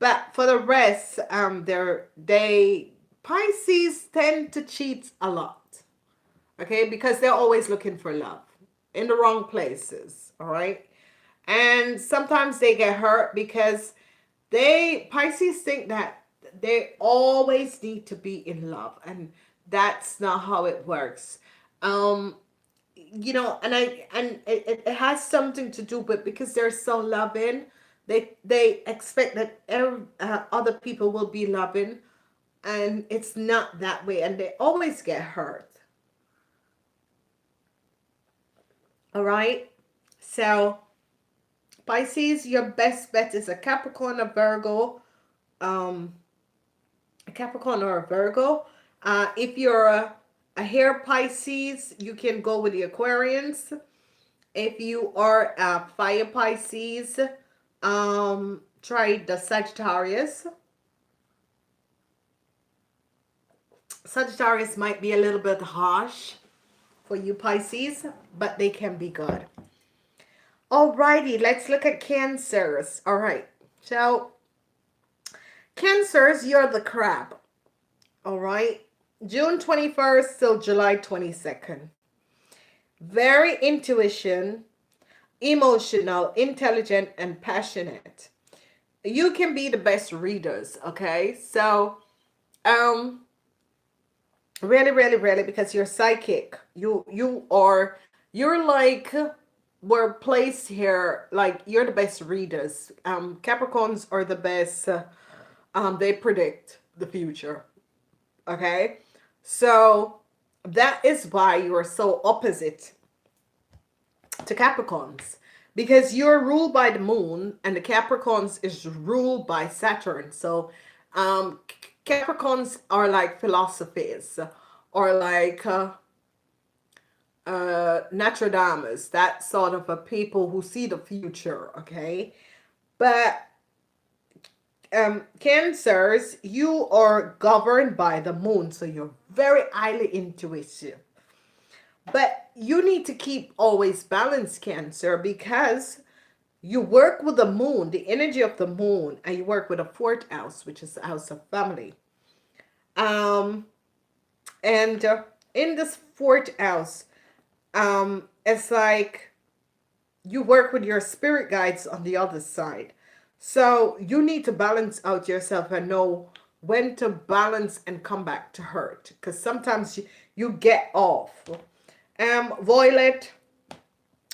But for the rest, they Pisces tend to cheat a lot. Okay, because they're always looking for love in the wrong places. All right, and sometimes they get hurt because Pisces think that they always need to be in love, and that's not how it works. Um, and it has something to do with, because they're so loving, they expect that other people will be loving, and it's not that way, and they always get hurt. All right, so Pisces, your best bet is a Capricorn, a Virgo, um, a Capricorn or a Virgo. If you're a hair Pisces, you can go with the Aquarians. If you are a fire Pisces, try the Sagittarius. Sagittarius might be a little bit harsh for you Pisces, but they can be good. Alrighty, let's look at Cancers. All right, so Cancers, you're the crab. All right, June 21st till July 22nd. Very intuition, emotional, intelligent, and passionate. You can be the best readers, okay? So, really, really, really, because you're psychic. You're like, we're placed here, like you're the best readers. Capricorns are the best. They predict the future. Okay, so that is why you are so opposite to Capricorns, because you're ruled by the moon, and the Capricorns is ruled by Saturn. So Capricorns are like philosophies, or like Nostradamus, that sort of a people who see the future. Okay, but Cancers, you are governed by the moon, so you're very highly intuitive. But you need to keep always balanced, Cancer, because you work with the moon, the energy of the moon, and you work with a fourth house, which is the house of family. And in this fourth house, it's like you work with your spirit guides on the other side. So you need to balance out yourself and know when to balance and come back to hurt, because sometimes you get off. Violet,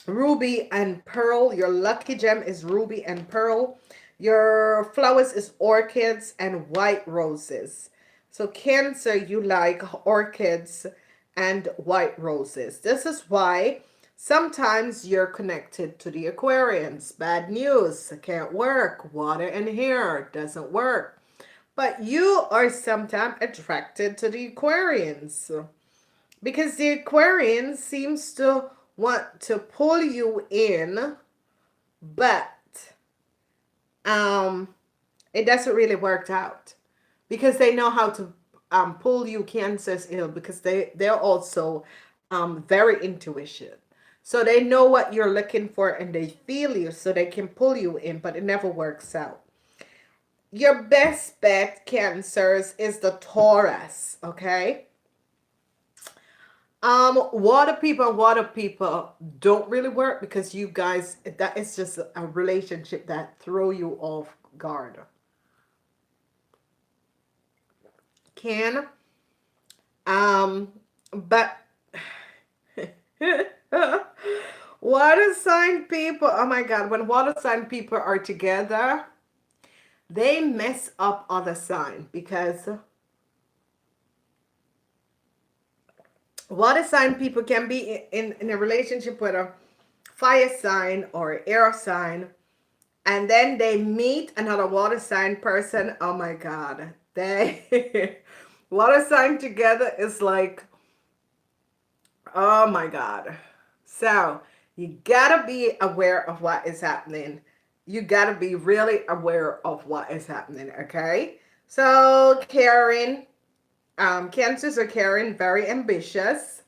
ruby, and pearl. Your lucky gem is ruby and pearl. Your flowers is orchids and white roses. So Cancer, you like orchids and white roses. This is why sometimes you're connected to the Aquarians. Bad news, can't work. Water and hair doesn't work. But you are sometimes attracted to the Aquarians, because the Aquarian seems to want to pull you in, but it doesn't really work out, because they know how to pull you Cancers in, because they're also very intuition. So they know what you're looking for, and they feel you, so they can pull you in, but it never works out. Your best bet, Cancers, is the Taurus, okay? Water people don't really work, because you guys, that is just a relationship that throw you off guard. But water sign people, oh my God, when water sign people are together, they mess up other sign, because water sign people can be in a relationship with a fire sign or air sign, and then they meet another water sign person. Oh my God, they water sign together is like, oh my God. So You gotta be aware of what is happening. You gotta be really aware of what is happening, okay? So, Karen, Cancers are Karen, very ambitious.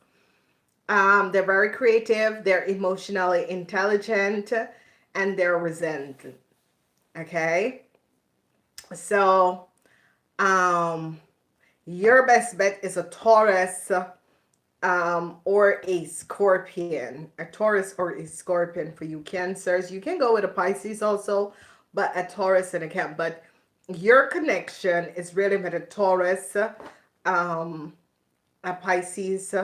They're very creative, they're emotionally intelligent, and they're resilient, okay? So, um, your best bet is a Taurus or a Scorpion. A Taurus or a Scorpion for you Cancers. You can go with a Pisces also, but a Taurus and a Cap. But your connection is really with a Taurus, a Pisces,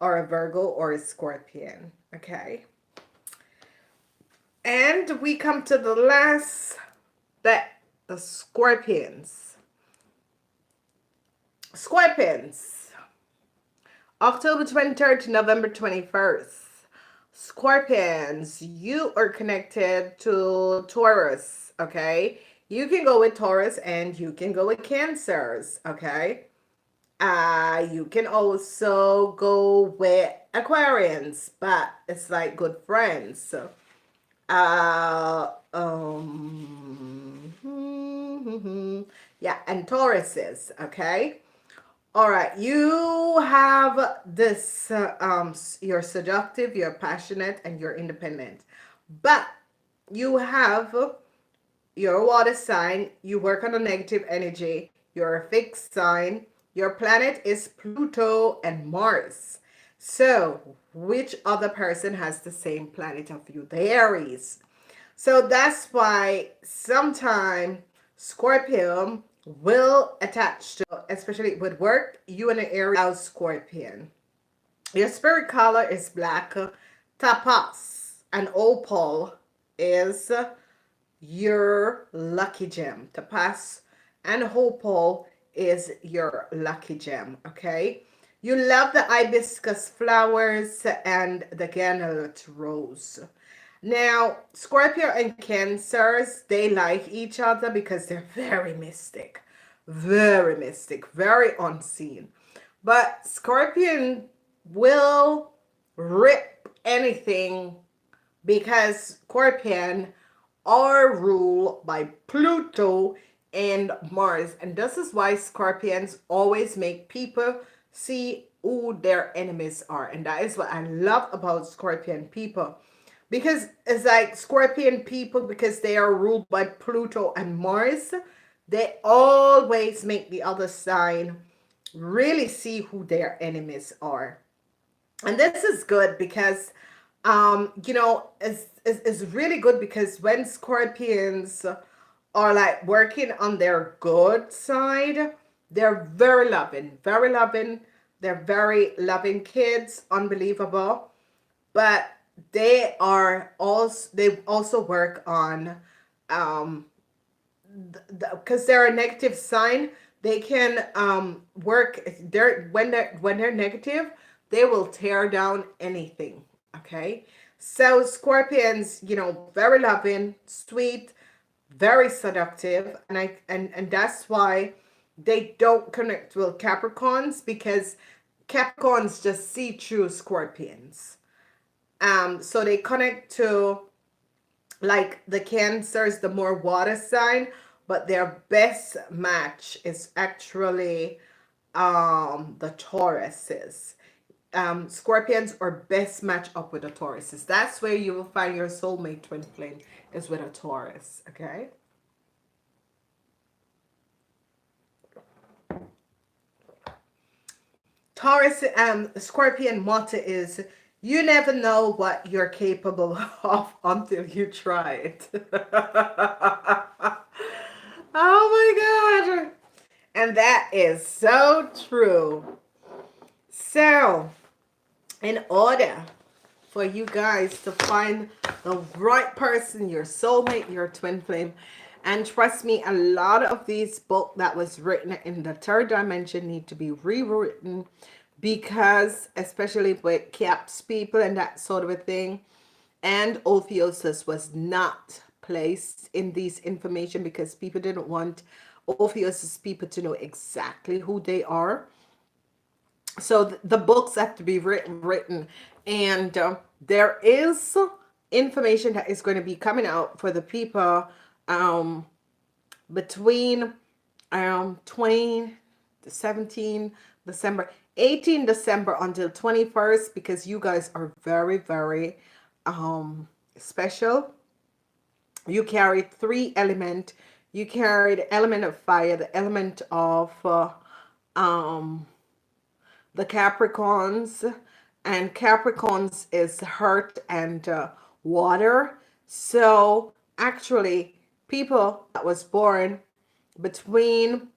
or a Virgo or a Scorpion. Okay. And we come to the last bet, the Scorpions. Scorpions. October 23rd to November 21st. Scorpions, you are connected to Taurus, okay? You can go with Taurus and you can go with Cancers, okay? You can also go with Aquarians, but it's like good friends. So, yeah, and Tauruses, okay? All right, you have this, you're seductive, you're passionate, and you're independent. But you have your water sign, you work on a negative energy, you're a fixed sign, your planet is Pluto and Mars. So, which other person has the same planet of you? The Aries. So that's why sometime Scorpio will attach to, especially with work, you and an Aries Scorpion. Your spirit color is black. Tapas and opal is your lucky gem. Tapas and opal is your lucky gem, okay? You love the hibiscus flowers and the granite rose. Now, Scorpio and Cancers, they like each other because they're very mystic, very unseen. But Scorpion will rip anything because Scorpion are ruled by Pluto and Mars. And this is why Scorpions always make people see who their enemies are. And that is what I love about Scorpion people. Because it's like Scorpion people, because they are ruled by Pluto and Mars, they always make the other sign really see who their enemies are. And this is good because, it's really good because when Scorpions are like working on their good side, they're very loving, very loving. They're very loving kids, unbelievable. But they also work on because they're a negative sign. They can work when they're negative, they will tear down anything, okay? So Scorpions, very loving, sweet, very seductive, and that's why they don't connect with Capricorns, because Capricorns just see through Scorpions. So they connect to like the Cancers, the more water sign, but their best match is actually the Tauruses. Scorpions are best match up with the Tauruses. That's where you will find your soulmate twin flame, is with a Taurus, okay? Taurus, Scorpion motto is, you never know what you're capable of until you try it. Oh my God. And that is so true. So, in order for you guys to find the right person, your soulmate, your twin flame, and trust me, a lot of these books that was written in the third dimension need to be rewritten, because especially with caps people and that sort of a thing, and Ophiuchus was not placed in these information because people didn't want Ophiuchus people to know exactly who they are. So the books have to be written, and there is information that is going to be coming out for the people um, between 20 17 December, 18 December until 21st, because you guys are very, very special. You carry three element. You carry the element of fire, the element of um the Capricorns, and Capricorns is earth and water. So actually, people that was born between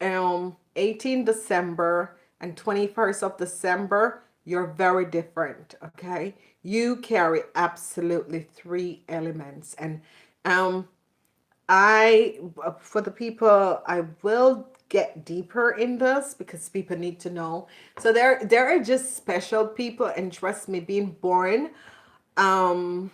18 December and 21st of December, you're very different, okay? You carry absolutely three elements. And um I, for the people, I will get deeper in this because people need to know. So there are just special people, and trust me, being born, um,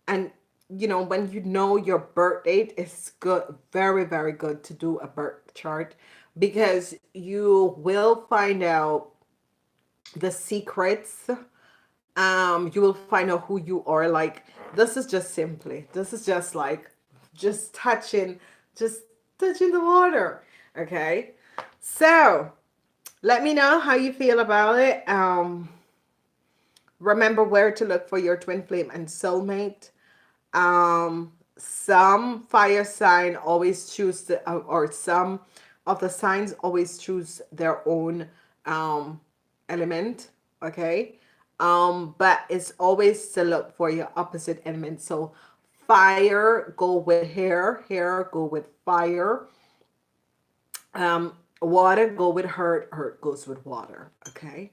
and you know, when you know your birth date, it's good, very, very good to do a birth chart, because you will find out the secrets. You will find out who you are. Like, this is just simply, this is just like just touching, just touching the water. Okay, so let me know how you feel about it. Remember where to look for your twin flame and soulmate. Some fire sign always choose the, or some of the signs always choose their own element. Okay, but it's always to look for your opposite element. So fire go with hair, hair go with fire, water go with hurt, hurt goes with water. Okay,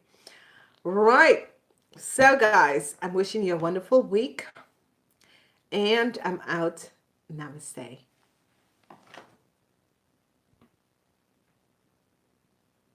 right. So guys, I'm wishing you a wonderful week, and I'm out. Namaste.